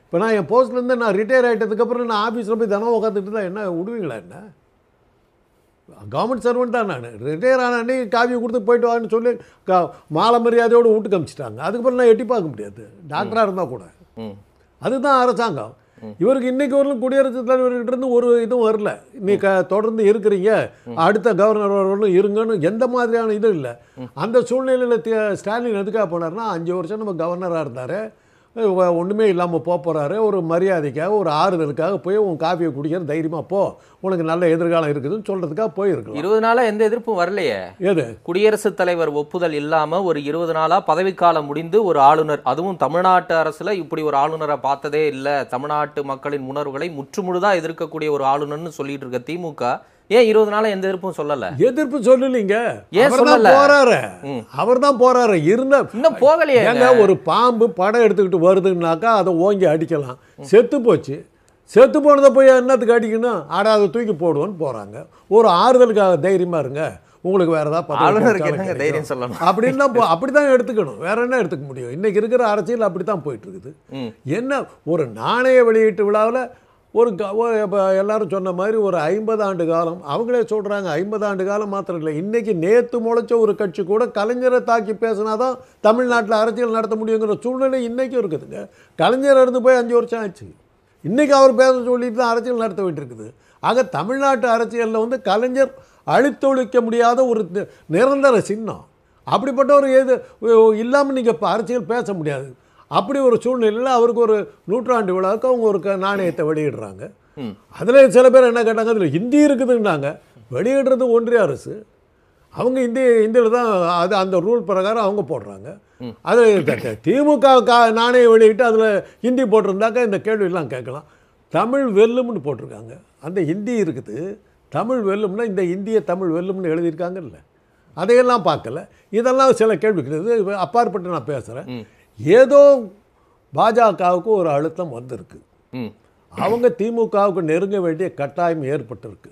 இப்போ நான் என் போஸ்ட்லேருந்து நான் ரிட்டையர் ஆகிட்டதுக்கப்புறம் நான் ஆஃபீஸில் போய் தினம் உட்காந்துட்டு இருந்தால் என்ன விடுவீங்களா? என்ன கவர்மெண்ட் சர்வெண்ட் தான் நான். ரிட்டையர் ஆன அன்றைக்கி காவியை கொடுத்து போயிட்டு வான்னு சொல்லி மாலை மரியாதையோடு வீட்டுக்கு அமிச்சிட்டாங்க. அதுக்கப்புறம் நான் எட்டி பார்க்க முடியாது, டாக்டராக இருந்தால் கூட. அதுதான் அரசாங்கம். இவருக்கு இன்னைக்கு வரலும் குடியரசுத் தலைவர்கிட்ட இருந்து ஒரு இதுவும் வரல, நீ தொடர்ந்து இருக்கிறீங்க, அடுத்த கவர்னர் வரலும் இருங்கன்னு எந்த மாதிரியான இதுவும் இல்லை. அந்த சூழ்நிலையில் ஸ்டாலின் எதுக்காக போனார்னா, 5 வருஷம் நம்ம கவர்னராக இருந்தார், ஒன்றுமே இல்லாமல் போகிறாரு, ஒரு மரியாதைக்காக ஒரு ஆறுதலுக்காக போய் உன் காஃபியை குடிக்கிற தைரியமாக போ, உனக்கு நல்ல எதிர்காலம் இருக்குதுன்னு சொல்கிறதுக்காக போயிருக்கலாம். 20 நாளாக எந்த எதிர்ப்பும் வரலையே. எது குடியரசுத் தலைவர் ஒப்புதல் இல்லாமல் ஒரு 20 நாளாக பதவிக்காலம் முடிந்து ஒரு ஆளுநர், அதுவும் தமிழ்நாட்டு அரசில் இப்படி ஒரு ஆளுநரை பார்த்ததே இல்லை, தமிழ்நாட்டு மக்களின் உணர்வுகளை முற்றுமுழுதாக எதிர்க்கக்கூடிய ஒரு ஆளுநர்னு சொல்லிட்டு இருக்க திமுக ஏன் 20 நாளா எந்த எதிர்ப்பும் சொல்லல? எதிர்ப்பு சொல்லலீங்க. ஏன் சொல்லல? போறாரு, அவர் தான் போறாரு. இன்னும் போகலையே. ஒரு பாம்பு படம் எடுத்துக்கிட்டு வருதுன்னாக்கா அதை ஓங்கி அடிக்கலாம். செத்து போச்சு, செத்து போனதை போய் என்னத்துக்கு அடிக்கணும்? அதை தூக்கி போடுவோன்னு போறாங்க. ஒரு ஆறுதலுக்காக தைரியமா இருங்க, உங்களுக்கு வேற ஏதாவது தைரியம் சொல்லணும் அப்படின்னா அப்படிதான் எடுத்துக்கணும். வேற என்ன எடுத்துக்க முடியும்? இன்னைக்கு இருக்கிற அரசியல் அப்படித்தான் போயிட்டு இருக்குது. என்ன ஒரு நாணய வெளியீட்டு விழாவில் எல்லாரும் சொன்ன மாதிரி ஒரு 50 ஆண்டு காலம், அவங்களே சொல்றாங்க 50 ஆண்டு காலம் மாத்திரம் இல்லை, இன்னைக்கு நேத்து முளைச்ச ஒரு கட்சி கூட கலைஞரை தாக்கி பேசினாதான் தமிழ்நாட்டில் அரசியல் நடத்த முடியுங்கிற சூழ்நிலை இன்னைக்கும் இருக்குதுங்க. கலைஞர் இருந்து போய் 5 வருஷம் ஆச்சு. இன்னைக்கு அவர் பேச சொல்லிட்டு தான் அரசியல் நடத்த வேண்டியிருக்குது. ஆக தமிழ்நாட்டு அரசியலில் கலைஞர் அழித்தொழிக்க முடியாத ஒரு நிரந்தர சின்னம். அப்படிப்பட்ட ஒரு இல்லாமல் நீங்கள் இப்போ அரசியல் பேச முடியாது. அப்படி ஒரு சூழ்நிலையில் அவருக்கு ஒரு 100ஆண்டு விழாவுக்கு அவங்க ஒரு நாணயத்தை வெளியிடுறாங்க. அதில் சில பேர் என்ன கேட்டாங்க, அதில் ஹிந்தி இருக்குதுன்னாங்க. வெளியிடுறது ஒன்றிய அரசு, அவங்க இந்தியில் தான் அது அந்த ரூல் பிரகாரம் அவங்க போடுறாங்க. அது திமுக நாணயம் வெளியிட்டு அதில் ஹிந்தி போட்டிருந்தாக்கா இந்த கேள்வியெல்லாம் கேட்கலாம். தமிழ் வெல்லும்னு போட்டிருக்காங்க, அந்த ஹிந்தி இருக்குது. தமிழ் வெல்லும்னா இந்த இந்திய தமிழ் வெல்லும்னு எழுதியிருக்காங்கல்ல, அதையெல்லாம் பார்க்கல. இதெல்லாம் சில கேள்விக்கிறது அப்பாற்பட்டு நான் பேசுகிறேன். ஏதோ பாஜகவுக்கு ஒரு அழுத்தம் வந்திருக்கு, அவங்க திமுகவுக்கு நெருங்க வேண்டிய கட்டாயம் ஏற்பட்டிருக்கு.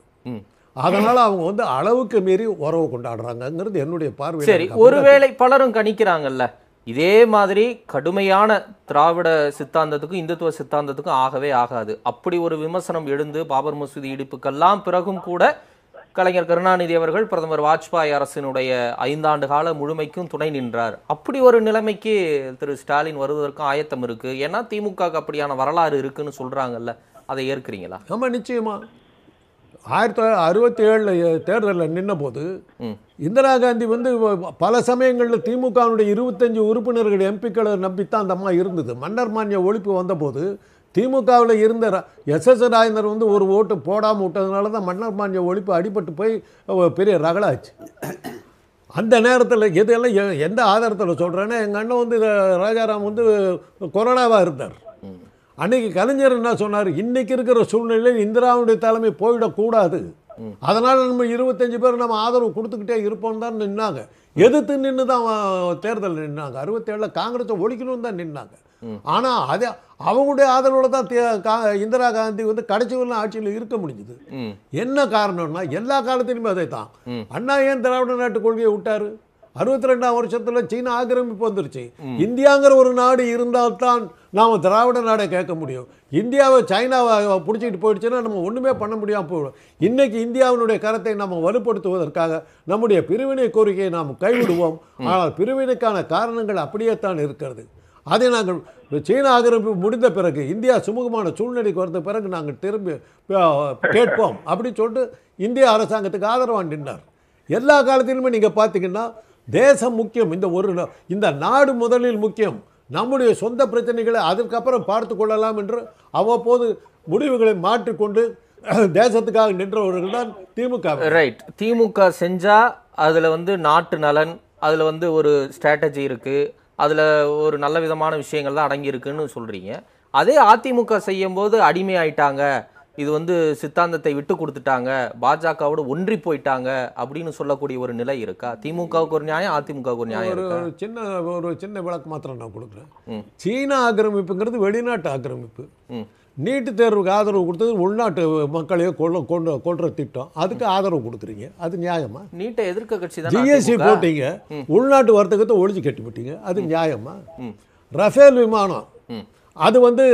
அதனால அவங்க அளவுக்கு மீறி உறவு கொண்டாடுறாங்கிறது என்னுடைய பார்வை. சரி, ஒருவேளை பலரும் கணிக்கிறாங்கல்ல, இதே மாதிரி கடுமையான திராவிட சித்தாந்தத்துக்கும் இந்துத்துவ சித்தாந்தத்துக்கும் ஆகவே ஆகாது. அப்படி ஒரு விமர்சனம் எழுந்து பாபர் மசூதி இடிப்புக்கெல்லாம் பிறகும் கூட கலைஞர் கருணாநிதி அவர்கள் பிரதமர் வாஜ்பாய் அரசினுடைய 5 ஆண்டு கால முழுமைக்கும் துணை நின்றார். அப்படி ஒரு நிலைமைக்கு திரு ஸ்டாலின் வருவதற்கும் ஆயத்தம் இருக்கு. ஏன்னா திமுக அப்படியான வரலாறு இருக்குன்னு சொல்றாங்கல்ல, அதை ஏற்கிறீங்களா? ஆமா, நிச்சயமா. 1967 தேர்தலில் நின்ன போது இந்திரா காந்தி பல சமயங்களில் திமுகவுடைய 25 உறுப்பினர்கள் எம்பிக்களை நம்பித்தான் அந்த அம்மா இருந்தது. மன்னர் மானிய ஒழிப்பு வந்தபோது திமுகவில் இருந்த SS ராஜேந்தர் ஒரு ஓட்டு போடாமல் விட்டதுனால தான் மன்னர் மானிய ஒழிப்பு அடிபட்டு போய் பெரிய ரகலாச்சு. அந்த நேரத்தில் இதெல்லாம் எந்த ஆதாரத்தில் சொல்கிறேன்னா, எங்கள் அண்ணன் ராஜாராம் கொரோனாவாக இருந்தார். அன்னைக்கு கலைஞர் என்ன சொன்னார், இன்னைக்கு இருக்கிற சூழ்நிலையில் இந்திராவுடைய தலைமை போயிடக்கூடாது, அதனால் நம்ம 25 பேர் நம்ம ஆதரவு கொடுத்துக்கிட்டே இருப்போம் தான் நின்னாங்க. எதிர்த்து நின்று தான் தேர்தல் நின்னாங்க. 67 காங்கிரஸை ஒழிக்கணும்னு தான் நின்னாங்க. ஆனால் அதே அவங்களுடைய ஆதரவோடு தான் இந்திரா காந்தி கடைசி வரலாம் ஆட்சியில் இருக்க முடிஞ்சுது. என்ன காரணம்னா, எல்லா காலத்திலுமே அதை தான். அண்ணா ஏன் திராவிட நாட்டு கொள்கையை விட்டாரு? 62ஆம் வருஷத்துல சீனா ஆக்கிரமிப்பு வந்துருச்சு. இந்தியாங்கிற ஒரு நாடு இருந்தால்தான் நாம் திராவிட நாடை கேட்க முடியும். இந்தியாவை சைனாவை பிடிச்சிக்கிட்டு போயிடுச்சுன்னா நம்ம ஒன்றுமே பண்ண முடியாமல் போயிடும். இன்றைக்கி இந்தியாவினுடைய கரத்தை நம்ம வலுப்படுத்துவதற்காக நம்முடைய பிரிவினை கோரிக்கையை நாம் கைவிடுவோம். ஆனால் பிரிவினைக்கான காரணங்கள் அப்படியே தான் இருக்கிறது. அதை நாங்கள் சீன ஆக்கிரமிப்பு முடிந்த பிறகு, இந்தியா சுமூகமான சூழ்நிலைக்கு வந்த பிறகு நாங்கள் திரும்பி கேட்போம் அப்படின்னு சொல்லிட்டு இந்திய அரசாங்கத்துக்கு ஆதரவாக நின்றார். எல்லா காலத்திலுமே நீங்கள் பார்த்தீங்கன்னா தேசம் முக்கியம், இந்த நாடு முதலில் முக்கியம், நம்முடைய சொந்த பிரச்சனைகளை அதற்கப்புறம் பார்த்து கொள்ளலாம் என்று அவ்வப்போது முடிவுகளை மாற்றிக்கொண்டு தேசத்துக்காக நின்றவர்கள் தான் திமுக. ரைட், திமுக செஞ்சா அதுல நாட்டு நலன், அதுல ஒரு ஸ்ட்ராட்டஜி இருக்கு, அதுல ஒரு நல்ல விதமான விஷயங்கள் தான் அடங்கி இருக்குன்னு சொல்றீங்க. அதே அதிமுக செய்யும் போது அடிமை ஆயிட்டாங்க, இது சித்தாந்தத்தை விட்டு கொடுத்துட்டாங்க, பாஜகவோட ஒன்றி போயிட்டாங்க அப்படின்னு சொல்லக்கூடிய ஒரு நிலை இருக்கா? திமுகவுக்கு ஒரு நியாயம், அதிமுகவுக்கு ஒரு நியாயம் இருக்கா? ஒரு சின்ன விளக்கு மாத்திரம் நான் கொடுக்குறேன். சீன ஆக்கிரமிப்புங்கிறது வெளிநாட்டு ஆக்கிரமிப்பு. நீட்டு தேர்வுக்கு ஆதரவு கொடுத்தது உள்நாட்டு மக்களையே கொள்ற திட்டம், அதுக்கு ஆதரவு கொடுக்குறீங்க, அது நியாயமா? நீட்டை எதிர்க்க கட்சி தான். ஜிஎஸ்டி போட்டீங்க, உள்நாட்டு வர்த்தகத்தை ஒழிச்சு கட்டி போட்டீங்க, அது நியாயமா? ரஃபேல் விமானம் அது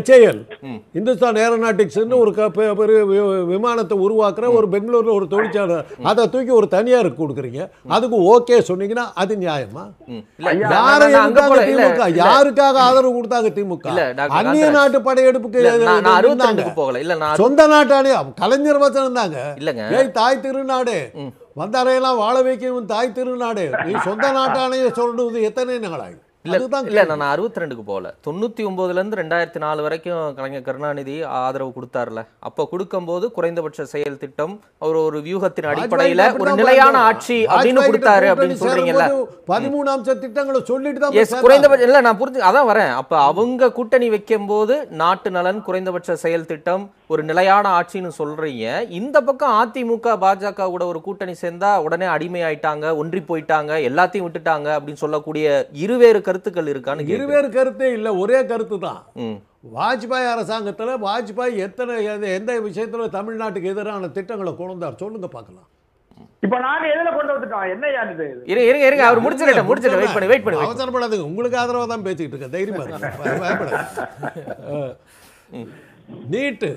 HAL இந்துஸ்தான் ஏரோநாட்டிக்ஸ்னு ஒரு விமானத்தை உருவாக்குற ஒரு பெங்களூர்ல ஒரு தொழிற்சாலை, அதை தூக்கி ஒரு தனியாருக்கு கொடுக்குறீங்க, அதுக்கு ஓகே சொன்னீங்கன்னா அது நியாயமா? யாருக்காக ஆதரவு கொடுத்தாங்க திமுக? அந்நிய நாட்டு படையெடுப்புக்கு சொந்த நாட்டானே கலைஞர் வசனம் தாங்க. ஏய் தாய் திருநாடு வந்தாரையெல்லாம் வாழ வைக்கவும் தாய் திருநாடு, நீ சொந்த நாட்டானே சொல்றது எத்தனை நாளாகும்? அதுதான் இல்ல நான் 62க்கு போகல. 99ல இருந்து 2004 வரைக்கும் கலைஞர் கருணாநிதி ஆதரவு கொடுத்தாருல. அப்ப கொடுக்கும்போது குறைந்தபட்ச செயல் திட்டம் அவர் ஒரு வியூகத்தின் அடிப்படையில ஒரு நிலையான ஆட்சி அப்படின்னு கொடுத்தாரு அப்படின்னு சொல்றீங்கல்ல. 13 அம்ச திட்டங்களை சொல்லிட்டு தான் குறைந்தபட்ச இல்ல நான் புரிஞ்சு அதான் வரேன். அப்ப அவங்க கூட்டணி வைக்கும் போது நாட்டு நலன், குறைந்தபட்ச செயல் திட்டம், ஒரு நிலையான ஆட்சின்னு சொல்றீங்க. இந்த பக்கம் அதிமுக பாஜக கூட ஒரு கூட்டணி சேர்ந்தா உடனே அடிமை ஆயிட்டாங்க, ஒன்றி போயிட்டாங்க, எல்லாத்தையும் விட்டுட்டாங்க அப்படின்னு சொல்லக்கூடிய இருவேறு கருத்துக்கள் இருக்கான்னு. இருவேறு கருத்தே இல்ல, ஒரே கருத்து தான். வாஜ்பாய் அரசாங்கத்துல வாஜ்பாய் எந்த விஷயத்துல தமிழ்நாட்டுக்கு எதிரான திட்டங்களை கொண்டு வந்தார் சொல்லுங்க பார்க்கலாம். இப்ப நாங்க எதுல கொண்டு வந்துட்டோம்? என்ன இது? இருங்க அவர் முடிச்சிட்டு வெயிட் பண்ணி அவசரப்படாதுங்க. உங்களுக்கு ஆதரவா தான் பேசிக்கிட்டு இருக்கேன், தைரியமா இருக்கு. நீட்டு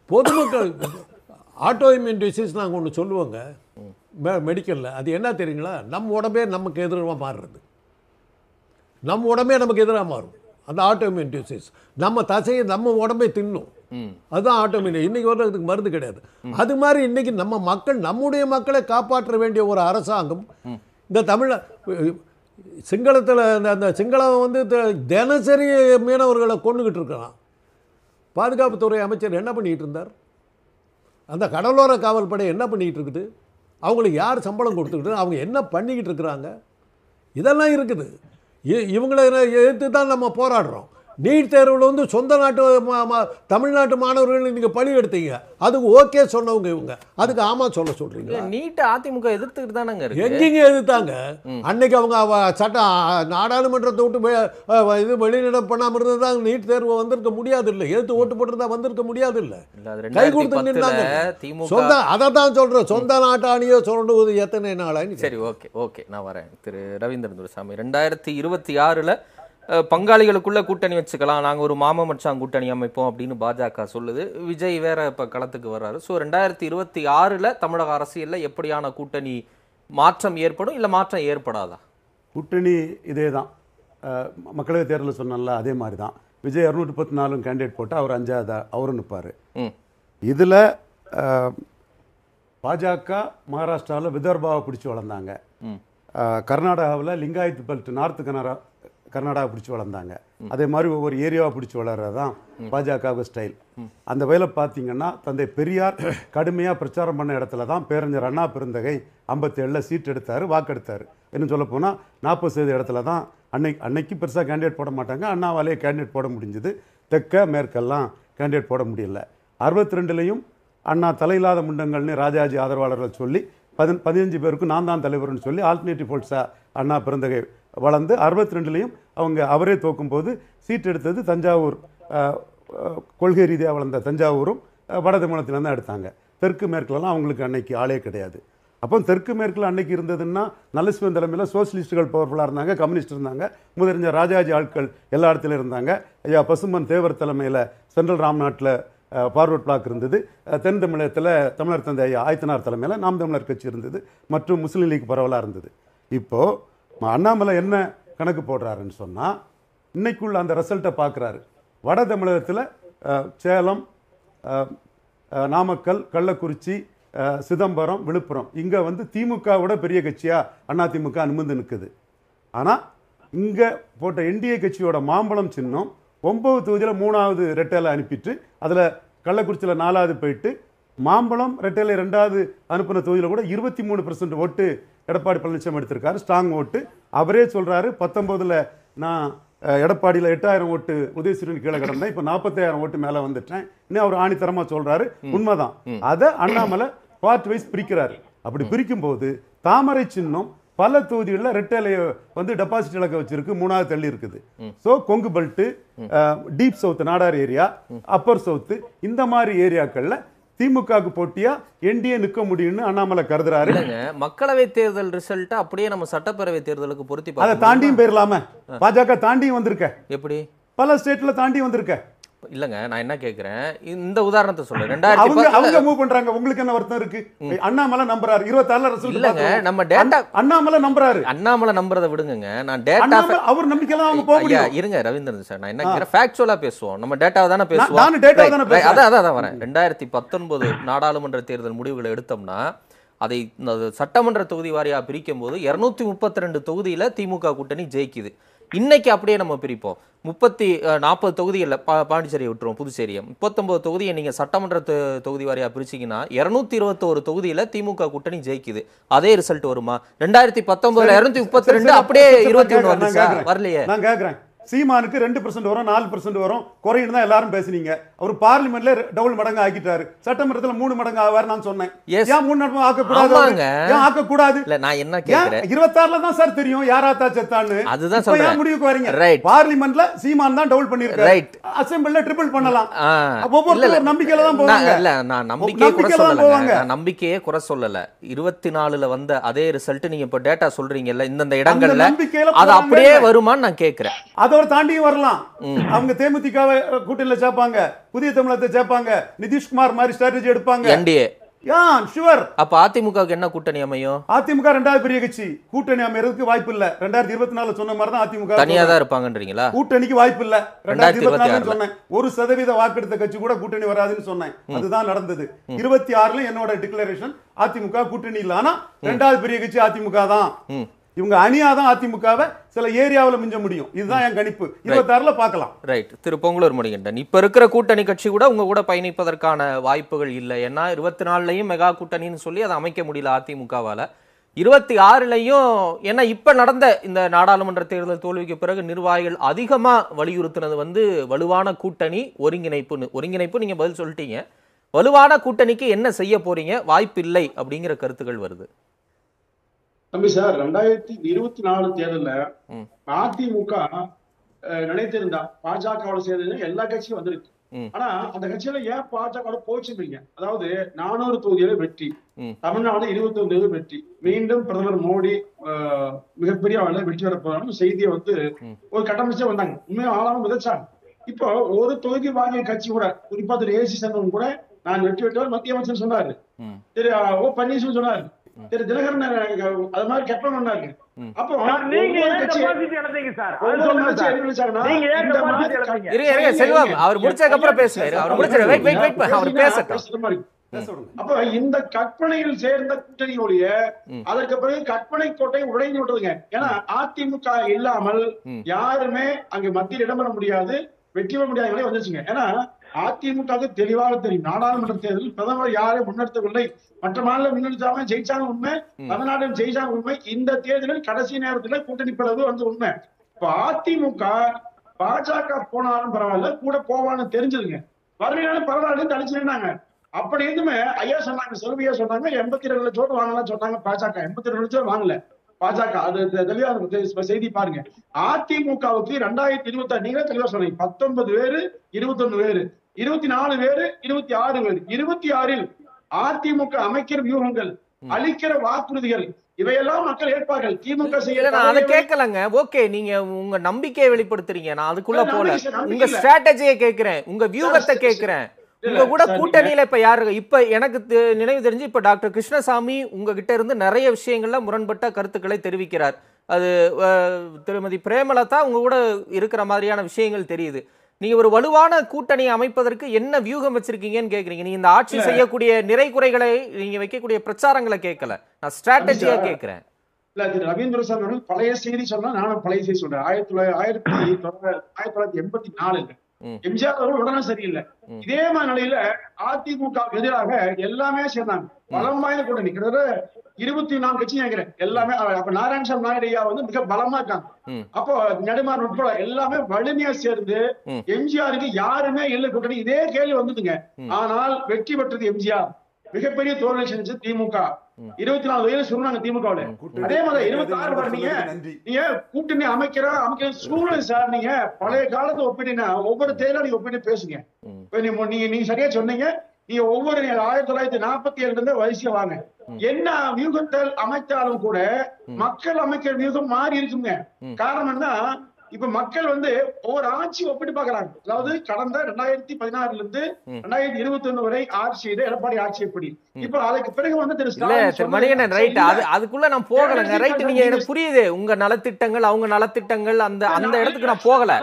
பொதுமக்கள் ஆட்டோஇம்யூன் டிசீஸ் நாங்கள் ஒன்று சொல்லுவோங்க மெடிக்கலில். அது என்ன தெரியுங்களா? நம்ம உடம்பே நமக்கு எதிராக மாறுறது. நம்ம உடம்பே நமக்கு எதிராக மாறும் அந்த ஆட்டோஇம்யூன் டிசீஸ். நம்ம தசையை நம்ம உடம்பே தின்னும். அதுதான் ஆட்டோஇம்யூன். இன்னைக்கு வர்றதுக்கு மருந்து கிடையாது. அது மாதிரி இன்னைக்கு நம்ம மக்கள், நம்முடைய மக்களை காப்பாற்ற வேண்டிய ஒரு அரசாங்கம் இந்த தமிழ் சிங்களத்தில் அந்த சிங்களம் வந்து தினசரி மீனவர்களை கொண்டுகிட்டு இருக்கலாம். பாதுகாப்புத்துறை அமைச்சர் என்ன பண்ணிகிட்டு இருந்தார்? அந்த கடலோர காவல் படை என்ன பண்ணிக்கிட்டு இருக்குது? அவங்களுக்கு யார் சம்பளம் கொடுத்துக்கிட்டு, அவங்க என்ன பண்ணிக்கிட்டு இருக்கிறாங்க? இதெல்லாம் இருக்குது. இவங்களை எதிர்த்து தான் நம்ம போராடுறோம். நீட் தேர்வில் வந்து சொந்த நாட்டு தமிழ்நாட்டு மாணவர்கள் நீங்கள் பழி எடுத்தீங்க, அதுக்கு ஓகே சொன்னவங்க இவங்க, அதுக்கு ஆமா சொல்ல சொல்றீங்க. நீட் அதிமுக எதிர்த்துக்கிட்டு தானங்க இருக்கு. எங்கேங்க எதிர்த்தாங்க? அன்னைக்கு அவங்க சட்டம் நாடாளுமன்றத்தை விட்டு இது வெளிநடப்பு பண்ணாமல் இருந்தது நீட் தேர்வு வந்திருக்க முடியாது இல்லை. எதிர்த்து ஓட்டு போட்டுருந்தா வந்திருக்க முடியாது இல்லை. கை கொடுத்து நின்றாங்க. சொந்த அதை தான் சொல்றேன், சொந்த நாட்டு அணியோ சொல்றது எத்தனை நாளான்னு. சரி, ஓகே நான் வரேன். திரு ரவீந்திரன் துரைசாமி, 2026ல் பங்காளிகளுக்குள்ள கூட்டணி வச்சுக்கலாம், நாங்கள் ஒரு மாம மச்சான் கூட்டணி அமைப்போம் அப்படின்னு பாஜக சொல்லுது. விஜய் வேற இப்போ களத்துக்கு வர்றாரு. ஸோ 2026ல் தமிழக அரசியலில் எப்படியான கூட்டணி மாற்றம் ஏற்படும், இல்லை மாற்றம் ஏற்படாதா? கூட்டணி இதே தான். மக்களவைத் தேர்தலில் சொன்னால அதே மாதிரி தான். விஜய் 234 கேண்டிடேட் போட்டு அவர் 5ஆவது அவரும் நிற்பார். இதில் பாஜக மகாராஷ்டிராவில் விதர்பாவை பிடிச்சி வளர்ந்தாங்க. கர்நாடகாவில் லிங்காயத் பெல்ட் நார்த்து கர்நாடகா பிடிச்சி வளர்ந்தாங்க. அதே மாதிரி ஒவ்வொரு ஏரியாவை பிடிச்சி வளர்றது தான் பாஜகவுக்கு ஸ்டைல். அந்த வகையில் பார்த்தீங்கன்னா தந்தை பெரியார் கடுமையாக பிரச்சாரம் பண்ண இடத்துல தான் பேரறிஞர் அண்ணா பெருந்தகை 57 சீட் எடுத்தார், வாக்கெடுத்தார். இன்னும் சொல்ல போனால் 40% இடத்துல தான் அன்னைக்கு பெருசாக கேண்டிடேட் போட மாட்டாங்க, அண்ணாவாலே கேண்டிடேட் போட முடிஞ்சுது. தெற்க மேற்கெல்லாம் கேண்டிடேட் போட முடியல. 62லையும் அண்ணா தலையில்லாத முண்டங்கள்னு ராஜாஜி ஆதரவாளர்கள் சொல்லி 15 பேருக்கும் நான் தான் தலைவர்னு சொல்லி ஆல்டர்னேட்டிவ் போல்ஸாக அண்ணா பெருந்தகை வளர்ந்து 62லையும் அவரே தோக்கும்போது சீட் எடுத்தது தஞ்சாவூர். கொள்கை ரீதியாக வளர்ந்த தஞ்சாவூரும் வட தமிழகத்திலேருந்து தான் எடுத்தாங்க. தெற்கு மேற்குலலாம் அவங்களுக்கு அன்னைக்கு ஆளே கிடையாது. அப்போ தெற்கு மேற்கில் அன்னைக்கு இருந்ததுன்னா நல்லசிவன் தலைமையில் சோசியலிஸ்டுகள் பவர்ஃபுல்லாக இருந்தாங்க, கம்யூனிஸ்ட் இருந்தாங்க, முதறிஞர் ராஜாஜி ஆட்கள் எல்லா இடத்துலையும் இருந்தாங்க. ஐயா பசும்பன் தேவர் தலைமையில் சென்ட்ரல் ராம்நாட்டில் ஃபார்வர்ட் பிளாக் இருந்தது. தென் தமிழகத்தில் தமிழர் தந்தை ஐயா ஆயத்தனார் தலைமையில் நாம் தமிழர் கட்சி இருந்தது, மற்றும் முஸ்லீம் லீக் பரவலாக இருந்தது. இப்போது அண்ணாமலை என்ன கணக்கு போடுறாருன்னு சொன்னால், இன்னைக்குள்ள அந்த ரிசல்ட்டை பார்க்குறாரு. வட தமிழகத்தில் சேலம், நாமக்கல், கள்ளக்குறிச்சி, சிதம்பரம், விழுப்புரம் இங்கே வந்து திமுகவோட பெரிய கட்சியாக அதிமுக நிமிர்ந்து நிற்குது. ஆனால் இங்கே போட்ட என்டிஏ கட்சியோட மாம்பழம் சின்னம் 9 தொகுதியில் 3வது ரெட்டையில் அனுப்பிட்டு, அதில் கள்ளக்குறிச்சியில் 4வது போயிட்டு, மாம்பழம் ரெட்டையில் 2வது அனுப்பின தொகுதியில் கூட 23% ஓட்டு எடப்பாடி பழனிசாமி எடுத்திருக்காரு, ஸ்ட்ராங் ஓட்டு. அவரே சொல்கிறாரு 19ல் நான் எடப்பாடியில் 8000 ஓட்டு உதயசூரியன் கீழே கிடந்தேன், இப்போ 45000 ஓட்டு மேலே வந்துட்டேன். இன்னும் அவர் ஆணித்தரமாக சொல்கிறாரு. உண்மைதான். அதை அண்ணாமலை பார்ட் வைஸ் பிரிக்கிறாரு. அப்படி பிரிக்கும்போது தாமரை சின்னம் பல தொகுதிகளில் ரெட்டைலையை வந்து டெபாசிட் இலக்க வச்சிருக்கு, 3வது தள்ளி இருக்குது. So Kongu belt, deep south Nadar area, upper south, இந்த மாதிரி ஏரியாக்களில் திமுகவுக்கு போட்டியா என்டிஏ நிற்க முடியும்னு அண்ணாமலை கருதுறாரு. மக்களவை தேர்தல் ரிசல்ட் அப்படியே நம்ம சட்டப்பேரவை தேர்தலுக்கு பொருத்தி அதை தாண்டியும் போயிடலாம? பாஜக தாண்டியும் வந்திருக்க, எப்படி பல ஸ்டேட்ல தாண்டி வந்திருக்க. இல்லங்க நான் என்ன கேக்குறேன், இந்த உதாரணத்தை சொல்றேன். அவங்க மூவ் பண்றாங்க, உங்களுக்கு என்ன வருத்தம் இருக்கு? அண்ணாமலை நம்புறாரு 26ல ரிசல்ட். இல்லங்க நம்ம டேட்டா அண்ணாமலை நம்புறாரு. அண்ணாமலை நம்பறத விடுங்க, நான் டேட்டா அவர் நம்பிக்கைலாம் அவங்க போக முடியும். இருங்க ரவீந்திரன் சார், நான் என்ன கேக்குறேன், ஃபேக்சுவலா பேசுவோம், நம்ம டேட்டாவை தானே பேசுவோம். நான் டேட்டாவை தானே பேசுறேன். அதான் வரேன். 2019 நாடாளுமன்ற தேர்தல் முடிவுகளை எடுத்தோம்னா அதை சட்டமன்ற தொகுதி வாரியா பிரிக்கும் போது 232 தொகுதியில திமுக கூட்டணி ஜெயிக்குது. இன்னைக்கு அப்படியே நம்ம பிரிப்போம். 40 தொகுதிகளில் பாண்டிச்சேரியை விட்டுருவோம், புதுச்சேரியை 39 தொகுதியை நீங்கள் சட்டமன்ற தொகுதி வாரியாக பிரிச்சிங்கன்னா 221 தொகுதியில் திமுக கூட்டணி ஜெயிக்குது. அதே ரிசல்ட் வருமா? 2019 232 அப்படியே 21 வந்துச்சா? வரலையே. நான் கேட்குறேன், சீமானுக்கு 2% வரும், 4% வரும், குறையும் தான் எல்லாரும் பேசுனீங்க. அவர் பார்லிமெண்ட்ல டபுள் மடங்கு ஆக்கிட்டாரு, சட்டமன்றத்தில் 3 மடங்கு ஆவார். நான் சொன்னேன், ஏன் 3 மடங்கு ஆக்க கூடாது? ஏன் ஆக்க கூடாது? இல்ல நான் என்ன கேக்குறேன், 26ல தான் சார் தெரியும் யாராத்தா செத்தான்னு. அதுதான் சொல்றேன். ஏன் முடிவுக்கு வரீங்க? ரைட். பார்லிமெண்ட்ல சீமான் தான் டபுள் பண்ணிருக்காரு, ரைட். அசெம்பிளில ட்ரிபிள் பண்ணலாம். ஒவ்வொரு நம்பிக்கையில தான் போவாங்க. இல்ல நான் நம்பிக்கையே குறை சொல்லல, நான் நம்பிக்கையே குறை சொல்லல. 24ல வந்த அதே ரிசல்ட் நீங்க இப்ப டேட்டா சொல்றீங்கல்ல, இந்த இடங்கள்ல அது அப்படியே வருமான்னு நான் கேக்குறேன். அதோட தாண்டியும் வரலாம். அவங்க தேமுதிகவை கூட்டணியில சேர்ப்பாங்க, புதிய தமிழகத்தை சேர்ப்பாங்க, நிதிஷ்குமார் மாதிரி ஸ்ட்ராட்டஜி எடுப்பாங்க. NDA sure. அப்ப அதிமுகவுக்கு என்ன கூட்டணி அமையும்? அதிமுக 2வது பெரிய கட்சி, கூட்டணி அமையறதுக்கு வாய்ப்பு இல்ல. 2024 சொன்ன மாதிரி தான் அதிமுக தனியா தான் இருப்பாங்கன்றீங்களா? கூட்டணிக்கு வாய்ப்பு இல்ல. 2024 சொன்னேன், 1% வாக்கெடுத்த கட்சி கூட கூட்டணி வராதுன்னு சொன்னேன். அதுதான் நடந்தது. 26ல என்னோட டிக்ளரேஷன் அதிமுக கூட்டணி இல்ல. ஆனா 2வது பெரிய கட்சி அதிமுக தான். இவங்க அணியாதான் அதிமுகவை சில ஏரியாவில் மிஞ்ச முடியும். இதுதான் என் கணிப்பு. 26ல பார்க்கலாம். ரைட். திரு பொங்கலூர் மணிகண்டன், இப்ப இருக்கிற கூட்டணி கட்சி கூட உங்க கூட பயணிப்பதற்கான வாய்ப்புகள் இல்லை. ஏன்னா 24லயும் மெகா கூட்டணின்னு சொல்லி அதை அமைக்க முடியல அதிமுகவால. 26லயும் ஏன்னா இப்ப நடந்த இந்த நாடாளுமன்ற தேர்தல் தோல்விக்கு பிறகு நிர்வாகிகள் அதிகமா வலியுறுத்தினது வலுவான கூட்டணி, ஒருங்கிணைப்பு நீங்க பதில் சொல்லிட்டீங்க. வலுவான கூட்டணிக்கு என்ன செய்ய போறீங்க? வாய்ப்பு இல்லை அப்படிங்கிற கருத்துக்கள் வருது. தம்பி சார், 2024 தேர்தல்ல அதிமுக நினைத்திருந்தா பாஜகவோட சேர்ந்து எல்லா கட்சியும் வந்திருக்கு. ஆனா அந்த கட்சியில ஏன் பாஜக போச்சுருக்கீங்க? அதாவது 400 தொகுதியில வெற்றி, தமிழ்நாடு 21 தொகுதியில வெற்றி, மீண்டும் பிரதமர் மோடி மிகப்பெரிய அளவில் வெற்றி பெற போறாங்க செய்தியை ஒரு கட்டமைச்சே வந்தாங்க. உண்மையா ஆளாம விதைச்சாங்க. இப்போ ஒரு தொகுதி வாங்கிய கட்சி கூட, குறிப்பா திரு ஏசி சண்முகம் கூட நான் வெற்றி பெற்றவர் மத்திய அமைச்சர் சொன்னாரு, திரு ஓ பன்னீர்செல்வம் சொன்னாரு, திரு தினகரன் அது மாதிரி கெப்டன் பண்ணாரு. அப்போ செல்வம் அவர் முடிச்சதுக்கு அப்புறம் பேசுறாரு. அவர் பேசட்டும். அப்ப இந்த கற்பனையில் சேர்ந்த கூட்டணியோடைய அதற்கு பிறகு கற்பனை கோட்டை உடைந்து விட்டதுங்க. ஏன்னா அதிமுக இல்லாமல் யாருமே அங்க மத்தியில் இடம்பெற முடியாது, வெற்றி பெற முடியாத வந்துச்சுங்க. ஏன்னா அதிமுக தெளிவாக தெரியும், நாடாளுமன்ற தேர்தலில் பிரதமர் யாரையும் முன்னெடுத்தவில்லை. மற்ற மாநிலம் முன்னெடுத்தாம ஜெயிச்சாங்க உண்மை, தமிழ்நாட்டில் ஜெயிச்சாங்க உண்மை. இந்த தேர்தலில் கடைசி நேரத்தில் கூட்டணி பிளவு உண்மை. இப்ப அதிமுக பாஜக போனாலும் பரவாயில்ல, கூட போவான்னு தெரிஞ்சதுங்க. வரலையாலும் பரவாயில்ல தனிச்சு நின்னாங்க. அப்படி இருந்துமே ஐயா சொன்னாங்க, செல்வியா சொன்னாங்க 82 லட்சம் ஓட்டு வாங்கலாம் சொன்னாங்க. பாஜக 82 லட்சம் வாங்கல. பாஜக அது தெளிவா செய்தி பாருங்க. அதிமுகவுக்கு 2026 நீங்களே தெளிவா சொன்னீங்க, 19 பேரு, 21 பேரு, 24 பேரு, 26 பேரு. 26ல் அதிமுக அமைக்கிற வியூகங்கள், அளிக்கிற வாக்குறுதிகள் இவையெல்லாம் மக்கள் ஏற்பார்கள். திமுக அதை கேட்கலங்க. ஓகே, நீங்க உங்க நம்பிக்கையை வெளிப்படுத்துறீங்க, நான் அதுக்குள்ள போல. உங்க ஸ்ட்ராட்டஜியை கேட்கிறேன், உங்க வியூகத்தை கேட்கிறேன். உங்க கூட கூட்டணியில இப்ப யாரு? இப்ப எனக்கு நினைவு தெரிஞ்சு இப்ப டாக்டர் கிருஷ்ணசாமி உங்ககிட்ட இருந்து நிறைய விஷயங்கள்ல முரண்பட்ட கருத்துக்களை தெரிவிக்கிறார். அது திருமதி பிரேமலதா உங்க கூட இருக்கிற மாதிரியான விஷயங்கள் தெரியுது. நீங்க ஒரு வலுவான கூட்டணி அமைப்பதற்கு என்ன வியூகம் வச்சிருக்கீங்கன்னு கேக்குறீங்க. நீங்க இந்த ஆட்சி செய்யக்கூடிய நிறை குறைகளை, நீங்க வைக்கக்கூடிய பிரச்சாரங்களை கேட்கல, நான் ஸ்ட்ராட்டஜியா கேட்கிறேன். இல்ல, திரு ரவீந்திர சாமி அவர்கள் பழைய செய்தி சொன்னா நானும் பழைய செய்தி சொல்றேன். 1984 எம்ஜிஆர் அவர்கள் உடனே சரியில்லை. இதே மாதிரி நிலையில அதிமுக எதிராக எல்லாமே சேர்ந்தாங்க. பலம் வாய்ந்த கூட்டணி, கிட்டத்தட்ட 24 கட்சி நினைக்கிறேன் எல்லாமே. அப்ப நாராயணசாமி நாயுடு ஐயா மிக பலமா இருக்காங்க. அப்போ நெடுமாறன் உட்பட எல்லாமே வலிமையா சேர்ந்து எம்ஜிஆருக்கு யாருமே இல்லை கூட்டணி. இதே கேள்வி வந்ததுங்க. ஆனால் வெற்றி பெற்றது எம்ஜிஆர். மிகப்பெரிய தோல்வி செஞ்சு திமுக 24 வயது சொன்னாங்க திமுகவுல. அதே மாதிரி 26 நீங்க கூட்டணி அமைக்கிற சூழல் சார். நீங்க பழைய காலத்தை ஒப்பிட்டீங்கன்னா ஒவ்வொரு தேர்தலும் நீங்க ஒப்பிட்டு பேசுங்க. நீங்க சரியா சொன்னீங்க. நீங்க ஒவ்வொரு 1947 இருந்து வரிசையா வாங்க. என்ன வியூகத்தை அமைத்தாலும் கூட மக்கள் அமைக்கிற வியூகம் மாறி இருக்குங்க. காரணம் என்ன? இப்ப மக்கள் ஒவ்வொரு ஆட்சி ஒப்பிட்டு பாக்குறாங்க. அதாவது கடந்த 2016 இருந்து 2021 வரை ஆட்சி எடப்பாடி ஆட்சி எப்படி, இப்ப அதுக்கு பிறகு மணிகண்டன் ரைட், அதுக்குள்ள நான் போகலங்க. ரைட், நீங்க எனக்கு புரியுது உங்க நலத்திட்டங்கள், அவங்க நலத்திட்டங்கள், அந்த இடத்துக்கு நான் போகல.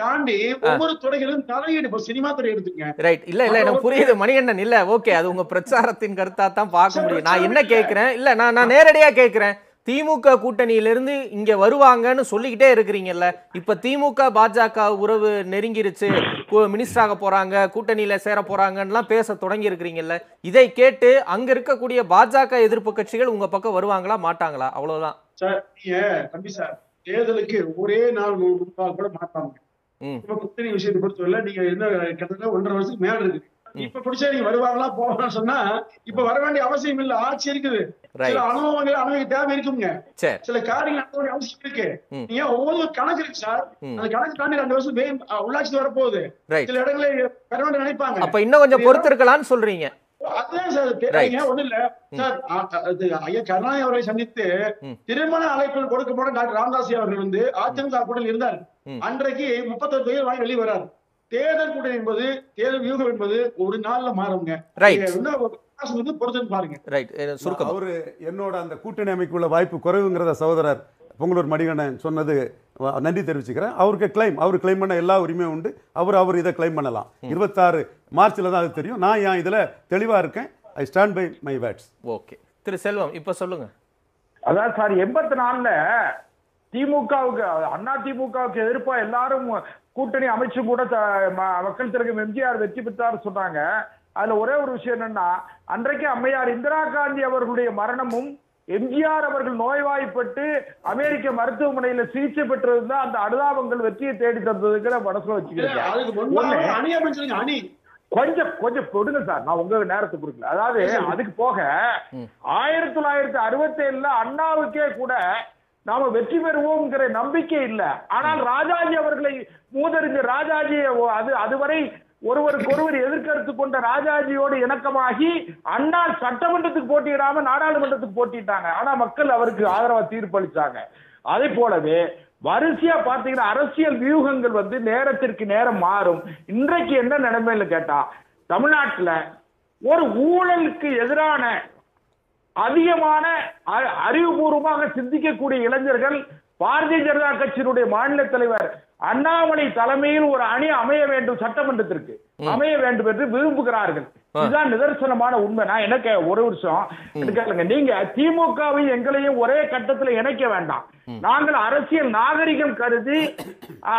தாண்டி ஒவ்வொரு துறைகளும் தலையீடு, சினிமா துறை எடுத்துங்க. ரைட், இல்ல எனக்கு புரியுது மணிகண்டன். இல்ல ஓகே, அது உங்க பிரச்சாரத்தின் கருத்தா தான் பார்க்க முடியும். நான் என்ன கேட்கிறேன், இல்ல நான் நேரடியா கேட்கிறேன், திமுக கூட்டணியிலிருந்து இங்க வருவாங்கன்னு சொல்லிக்கிட்டே இருக்கிறீங்கல்ல. இப்ப திமுக பாஜக உறவு நெருங்கிருச்சு, மினிஸ்டராக போறாங்க, கூட்டணியில சேர போறாங்கன்னு பேச தொடங்கி இருக்கிறீங்கல்ல. இதை கேட்டு அங்க இருக்கக்கூடிய பாஜக எதிர்ப்பு கட்சிகள் உங்க பக்கம் வருவாங்களா மாட்டாங்களா? அவ்வளவுதான் சார். நீங்க தம்பி சார், தேர்தலுக்கு ஒரே நாள் முன்பாக கூட மாட்டாங்க. இப்ப கூட்டணி விஷயத்தை பொறுத்தவரை நீங்க என்ன கிட்டத்தட்ட 1.5 வருஷத்துக்கு மேல இருக்கு. இப்ப பிடிச்சா நீங்க வருவாங்களா போவாங்கன்னு சொன்னா இப்ப வர வேண்டிய அவசியம் இல்ல. ஆட்சி இருக்குது, சில அனுபவ தேவை இருக்குங்க, சில காரியங்கள் நடத்த வேண்டிய அவசியம் இருக்கு. நீங்க ஒவ்வொரு கணக்கு இருக்கு சார். அந்த கணக்கு தாண்டி 2 வருஷம் உள்ளாட்சி வரப்போகுது. சில இடங்களில் வர வேண்டிய நினைப்பாங்க. அப்ப இன்னும் கொஞ்சம் பொறுத்திருக்கலாம்னு சொல்றீங்க. அதுதான் சார் தேவைங்க. ஒண்ணு இல்ல சார், ஐயா கருணாநிதி அவர்களை சந்தித்து திருமண அழைப்புகள் கொடுக்கப்பட டாக்டர் ராமதாஸ் அவர்கள் வந்து அதிமுக கூட்டணியில் இருந்தார். அன்றைக்கு 31 பேர் வாங்கி வெளியே வராரு. தேர்தல் கூட்டணி என்பது, தேர்தல் வியூகம் என்பது ஒரு நாள்ல மாறுங்க. பொறுத்து பாருங்க. அவரு என்னோட அந்த கூட்டணி அமைக்குள்ள வாய்ப்பு குறைவுங்கிறத சகோதரர் பொங்கலூர் மணிகண்டன் சொன்னது நன்றி தெரிவிச்சுக்கிறேன். அவருக்கு அவர் கிளைம் பண்ண எல்லா உரிமையும் உண்டு. அவர் இதை கிளைம் பண்ணலாம். 26 மார்ச்ல தான் அது தெரியும். நான் ஏன் இதுல தெளிவா இருக்கேன். I stand by my words. Okay, Thiru Selvam இப்ப சொல்லுங்க. அதான் சார், 84ல திமுகவுக்கு அண்ணா திமுகவுக்கு எதிர்ப்பா எல்லாரும் கூட்டணி அமைச்சு கூட மக்கள் திலகம் எம்ஜிஆர் வெற்றி பெற்றார் சொன்னாங்க. அதுல ஒரே ஒரு விஷயம் என்னன்னா, அன்றைக்கு அம்மையார் இந்திரா காந்தி அவர்களுடைய மரணமும் எம்ஜிஆர் அவர்கள் நோய்வாய்ப்பட்டு அமெரிக்க மருத்துவமனையில சிகிச்சை பெற்றதுதான் அந்த அனுதாபங்கள் வெற்றியை தேடி தந்ததுங்கிற மனசுல வச்சுக்கிறேன். கொஞ்சம் கொடுங்க சார், நான் உங்க நேரத்தை கொடுக்கல. அதாவது அதுக்கு போக 1967 அண்ணாவுக்கே கூட நாம வெற்றி பெறுவோம்ங்கிற நம்பிக்கை இல்ல. ஆனால் ராஜாஜி அவர்களை மூதறிஞர் ராஜாஜியை அதுவரை ஒருவருக்கொருவர் எதிர்கருத்து கொண்ட ராஜாஜியோடு இணக்கமாகி அண்ணா சட்டமன்றத்துக்கு போட்டியிடாம நாடாளுமன்றத்துக்கு போட்டிட்டாங்க. ஆனா மக்கள் அவருக்கு ஆதரவா தீர்ப்பளிச்சாங்க. அதே போலவே வரிசையா பாத்தீங்கன்னா அரசியல் வியூகங்கள் வந்து நேரத்திற்கு நேரம் மாறும். இன்றைக்கு என்ன நிலைமையில கேட்டா, தமிழ்நாட்டுல ஒரு ஊழலுக்கு எதிரான அதிகமான அறிவுபூர்வமாக சிந்திக்கக்கூடிய இளைஞர்கள் பாரதிய ஜனதா கட்சியினுடைய மாநில தலைவர் அண்ணாமலை தலைமையில் ஒரு அணி அமைய வேண்டும், சட்டமன்றத்திற்கு அமைய வேண்டும் என்று விரும்புகிறார்கள். இதுதான் நிதர்சனமான உண்மை. நான் எனக்கு ஒரு வருஷம் நீங்க திமுகவை எங்களையும் ஒரே கட்டத்தில் இணைக்க வேண்டாம். நாங்கள் அரசியல் நாகரிகம் கருதி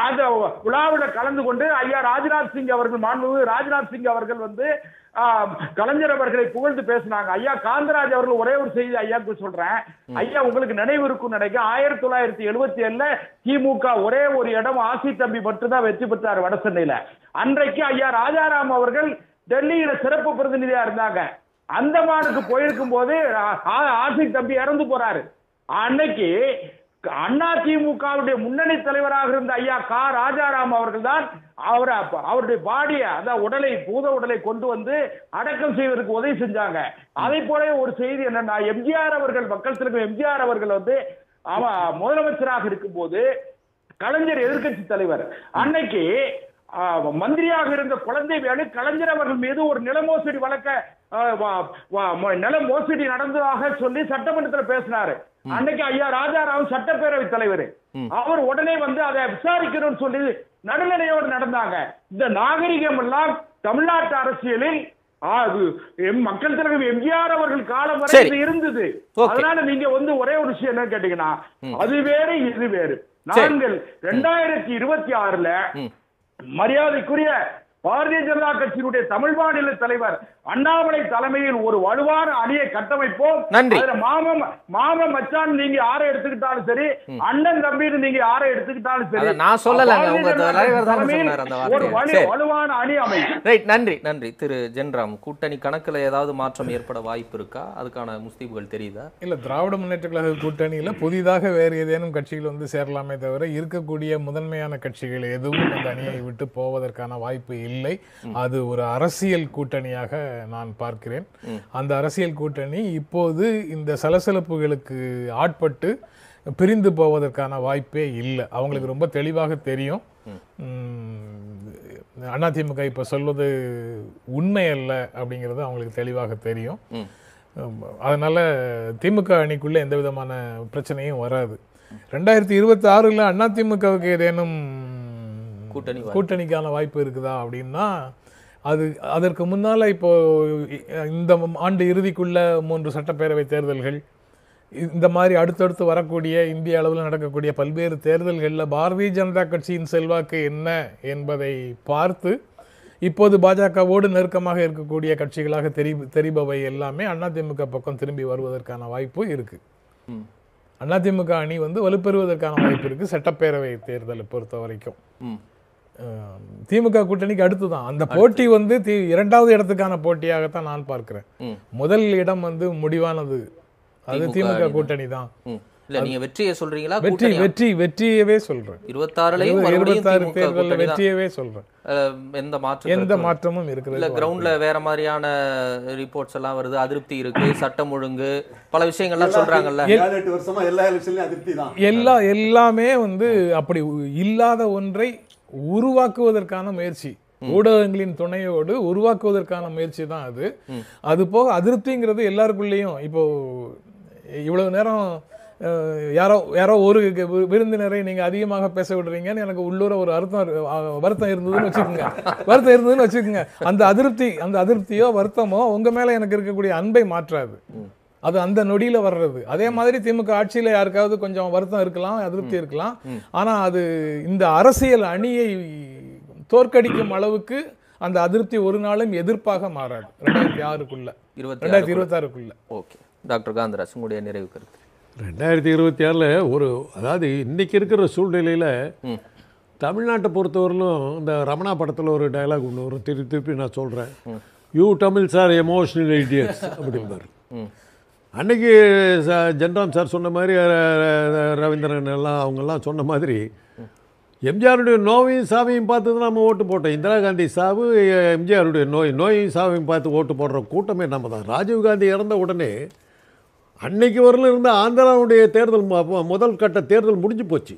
அந்த விழாவில் கலந்து கொண்டு ஐயா ராஜ்நாத் சிங் அவர்கள், மாண்புமிகு ராஜ்நாத் சிங் அவர்கள் வந்து கலைஞர் அவர்களை புகழ்ந்து பேசினாங்க. ஐயா காந்தராஜ் அவர்கள் ஒரே ஒரு செய்தி ஐயாவுக்கு சொல்றேன். ஐயா உங்களுக்கு நினைவு இருக்கும் நினைக்க, 1977 திமுக ஒரே ஒரு இடம் ஆசி தம்பி மட்டும்தான் வெற்றி பெற்றார் வட சென்னையில. அன்றைக்கு ஐயா ராஜாராம் அவர்கள் டெல்லியில சிறப்பு பிரதிநிதியா இருந்தாங்க. அந்தமானுக்கு போயிருக்கும் போது ஆசி தம்பி இறந்து போறாரு. அன்னைக்கு அண்ணா திமுகவுடைய முன்னணி தலைவராக இருந்த ஐயா கா ராஜாராம் அவர்கள் தான் அவருடைய பாடிய அதாவது உடலை, பூத உடலை கொண்டு வந்து அடக்கம் செய்வதற்கு உதவி செஞ்சாங்க. அதை போல ஒரு செய்தி என்னன்னா, எம்ஜிஆர் அவர்கள், மக்கள் திலகம் எம்ஜிஆர் அவர்கள் வந்து முதலமைச்சராக இருக்கும் போது கலைஞர் எதிர்கட்சி தலைவர், அன்னைக்கு மந்திரியாக இருந்த குழந்தை வேலு கலைஞர் அவர்கள் மீது ஒரு நில மோசடி நில மோசடி நடந்ததாக சொல்லி சட்டமன்றத்தில் பேசினாரு. அன்னைக்கு ஐயா ராஜாராம் சட்டப்பேரவை தலைவர், அவர் உடனே வந்து அதை விசாரிக்கணும்னு சொல்லி நடுநிலையோடு நடந்தாங்க. இந்த நாகரிகம் எல்லாம் தமிழ்நாட்டு அரசியலில் மக்கள் திலகம் எம்ஜிஆர் அவர்கள் காலம் வரை இருந்தது. அதனால நீங்க வந்து ஒரே ஒரு விஷயம் என்ன கேட்டீங்கன்னா, அது வேறு இது வேறு. நாங்கள் 2026ல மரியாதைக்குரிய பாரதிய ஜனதா கட்சியினுடைய தமிழ் மாநில தலைவர் அண்ணாமலை தலைமையில் ஒரு வலுவான அணியை கட்டமைப்போம். மாம மச்சான் நீங்க யாரை எடுத்துக்கிட்டாலும் சரி, அண்ணன் தம்பின்னு நீங்க யாரை எடுத்துக்கிட்டாலும் சரி, நான் சொல்லலங்க, உங்க தலைவர் தான் சொன்னார் அந்த வார்த்தை. வலுவான அணி அமைக்கும். ரைட், நன்றி திரு ஜென்ராம். கூட்டணி கணக்குல ஏதாவது மாற்றம் ஏற்பட வாய்ப்பு இருக்கா? அதுக்கான முஸ்தீபுகள் தெரியுதா? இல்ல, திராவிட முன்னேற்ற கழக கூட்டணியில புதிதாக வேறு ஏதேனும் கட்சிகள் வந்து சேரலாமே தவிர இருக்கக்கூடிய முதன்மையான கட்சிகள் எதுவும் அந்த அணியை விட்டு போவதற்கான வாய்ப்பு இல்லை. அது ஒரு அரசியல் கூட்டணியாக நான் பார்க்கிறேன். அந்த அரசியல் கூட்டணி இப்போது இந்த சலசலப்புகளுக்கு ஆட்பட்டு பிரிந்து போவதற்கான வாய்ப்பே இல்லை. அவங்களுக்கு ரொம்ப தெளிவாக தெரியும் அதிமுக இப்ப சொல்வது உண்மை அல்ல அப்படிங்கிறது அவங்களுக்கு தெளிவாக தெரியும். அதனால திமுக அணிக்குள்ள எந்த விதமான பிரச்சனையும் வராது. 2026 அதிமுகவுக்கு ஏதேனும் கூட்டணிக்கான வாய்ப்பு இருக்குதா அப்படின்னா, அதற்கு முன்னால இப்போ இந்த ஆண்டு இறுதிக்குள்ள 3 சட்டப்பேரவை தேர்தல்கள், இந்த மாதிரி அடுத்தடுத்து வரக்கூடிய இந்திய அளவில் நடக்கக்கூடிய பல்வேறு தேர்தல்களில் பாரதிய ஜனதா கட்சியின் செல்வாக்கு என்ன என்பதை பார்த்து இப்போது பாஜகவோடு நெருக்கமாக இருக்கக்கூடிய கட்சிகளாக தெரிபவை எல்லாமே அதிமுக பக்கம் திரும்பி வருவதற்கான வாய்ப்பு இருக்கு. அதிமுக அணி வலுப்பெறுவதற்கான வாய்ப்பு இருக்கு சட்டப்பேரவை தேர்தலை பொறுத்த வரைக்கும். திமுக கூட்டணிக்கு அடுத்துதான் அந்த போட்டி இரண்டாவது இடத்துக்கான போட்டியாகத்தான் நான் பார்க்கிறேன். முதல் இடம் முடிவானது அது திமுக கூட்டணி தான். இல்ல நீங்க வெற்றியை சொல்றீங்களா? வெற்றியவே சொல்றேன். 26 தேர்தல் வெற்றியவே சொல்றேன். எந்த மாற்றமும் இருக்கிறது இல்ல. கிரவுண்ட்ல வேற மாதிரியான ரிப்போர்ட்ஸ் எல்லாம் வருது. அதிருப்தி இருக்கு, சட்டம் ஒழுங்கு, பல விஷயங்கள்லாம் சொல்றாங்கல்ல. 7-8 வருஷமா எல்லா எலெக்ஷன்லயும் அதிருப்தி தான். எல்லாமே அப்படி இல்லாத ஒன்றை உருவாக்குவதற்கான முயற்சி, ஊடகங்களின் துணையோடு உருவாக்குவதற்கான முயற்சி தான் அது. அது போக அதிருப்திங்கிறது எல்லாருக்குள்ளேயும். இப்போ இவ்வளவு நேரம் யாரோ ஒரு விருந்தினரை நீங்க அதிகமாக பேச விடுறீங்கன்னு எனக்கு உள்ளூர ஒரு வருத்தம் இருந்ததுன்னு வச்சுக்கோங்க. அந்த அதிருப்தியோ வருத்தமோ உங்க மேல எனக்கு இருக்கக்கூடிய அன்பை மாற்றாது. அது அந்த நொடியில வர்றது. அதே மாதிரி திமுக ஆட்சியில யாருக்காவது கொஞ்சம் வருத்தம் இருக்கலாம், அதிருப்தி இருக்கலாம். ஆனா அது இந்த அரசியல் அணியை தோற்கடிக்கும் அளவுக்கு அந்த அதிருப்தி ஒரு நாளும் எதிர்ப்பாக மாறாது. 2026க்குள்ள. ஓகே டாக்டர் காந்தராஜ், உங்களுடைய நிறைவு கருத்து. 2026 அதாவது இன்னைக்கு இருக்கிற சூழ்நிலையில தமிழ்நாட்டை பொறுத்தவரையிலும் இந்த ரமணா படத்துல ஒரு டயலாக் ஒன்று வரும், திருப்பி நான் சொல்றேன். You Tamils are emotional idiots அப்படிம்பாரு. அன்னைக்கு ஜென்ராம் சார் சொன்ன மாதிரி, ரவீந்திரன் எல்லாம் அவங்கெல்லாம் சொன்ன மாதிரி, எம்ஜிஆருடைய நோயையும் சாவையும் பார்த்து தான் நம்ம ஓட்டு போட்டோம். இந்திரா காந்தி சாவு, எம்ஜிஆருடைய நோயையும் சாவையும் பார்த்து ஓட்டு போடுற கூட்டமே நம்ம தான். ராஜீவ்காந்தி இறந்த உடனே அன்னைக்கு வரலும் இருந்த ஆந்திராவுடைய தேர்தல் முதல் கட்ட தேர்தல் முடிஞ்சு போச்சு.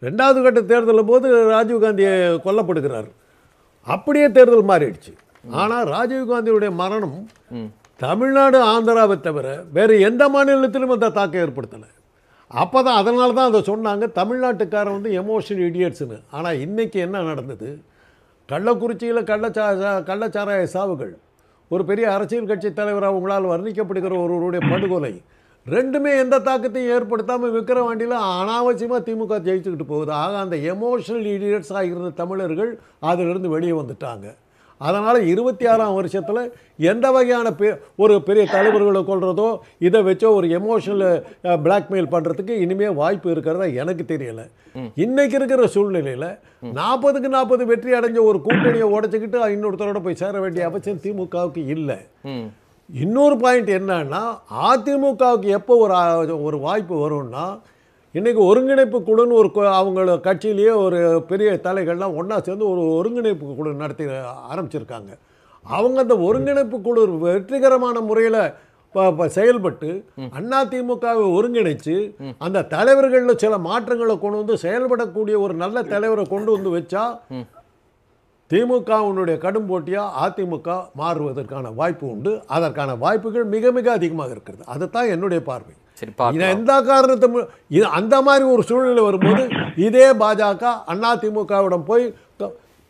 2வது கட்ட தேர்தலும் போது ராஜீவ்காந்தியை கொல்லப்படுகிறார். அப்படியே தேர்தல் மாறிடுச்சு. ஆனால் ராஜீவ்காந்தியுடைய மரணம் தமிழ்நாடு ஆந்திராவை தவிர வேறு எந்த மாநிலத்திலும் அந்த தாக்கம் ஏற்படுத்தலை. அப்போ தான் அதனால தான் அதை சொன்னாங்க, தமிழ்நாட்டுக்காரன் எமோஷனல் இடியட்ஸ்னு. ஆனால் இன்றைக்கி என்ன நடந்தது? கள்ளக்குறிச்சியில் கள்ளச்சாராய சாவுகள், ஒரு பெரிய அரசியல் கட்சி தலைவராக உங்களால் வர்ணிக்கப்படுகிற ஒருவருடைய படுகொலை, ரெண்டுமே எந்த தாக்கத்தையும் ஏற்படுத்தாமல் விக்கிரவாண்டியில் அனாவசியமாக திமுக ஜெயிச்சுக்கிட்டு போகுது. ஆக அந்த எமோஷனல் இடியட்ஸாக இருந்த தமிழர்கள் அதிலிருந்து வெளியே வந்துட்டாங்க. அதனால் 26ஆம் வருஷத்தில் எந்த வகையான ஒரு பெரிய தலைவர்களை கொள்றதோ இதை வச்சோ ஒரு எமோஷனல் பிளாக்மெயில் பண்ணுறதுக்கு இனிமேல் வாய்ப்பு இருக்கிறதா எனக்கு தெரியலை. இன்னைக்கு இருக்கிற சூழ்நிலையில் 40க்கு 40 வெற்றி அடைஞ்ச ஒரு கூட்டணியை உடைச்சிக்கிட்டு இன்னொருத்தரோட போய் சேர வேண்டிய அவசியம் திமுகவுக்கு இல்லை. இன்னொரு பாயிண்ட் என்னன்னா, அதிமுகவுக்கு எப்போ ஒரு வாய்ப்பு வரும்னா, இன்றைக்கி ஒருங்கிணைப்பு குழுன்னு அவங்க கட்சியிலேயே ஒரு பெரிய தலைகள்லாம் ஒன்றா சேர்ந்து ஒரு ஒருங்கிணைப்பு குழு நடத்தி ஆரம்பிச்சிருக்காங்க. அவங்க அந்த ஒருங்கிணைப்பு குழு வெற்றிகரமான முறையில் செயல்பட்டு அதிமுகவை ஒருங்கிணைச்சு அந்த தலைவர்களில் சில மாற்றங்களை கொண்டு வந்து செயல்படக்கூடிய ஒரு நல்ல தலைவரை கொண்டு வந்து வச்சா திமுகவினுடைய கடும் போட்டியாக அதிமுக மாறுவதற்கான வாய்ப்பு உண்டு. அதற்கான வாய்ப்புகள் மிக மிக அதிகமாக இருக்கிறது. அதுதான் என்னுடைய பார்வை. எந்த காரணத்தை அந்த மாதிரி ஒரு சூழ்நிலை வரும்போது இதே பாஜக அதிமுகவிடம் போய்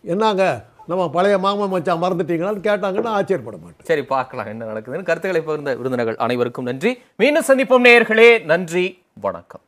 என்னங்க நம்ம பழைய மாமா மச்சான் மறந்துட்டீங்களான்னு கேட்டாங்கன்னா ஆச்சரியப்பட மாட்டேன். சரி, பார்க்கலாம் என்ன நடக்குதுன்னு. கருத்துக்களை பகிர்ந்த விருந்தினர்கள் அனைவருக்கும் நன்றி. மீண்டும் சந்திப்போம் நேயர்களே. நன்றி, வணக்கம்.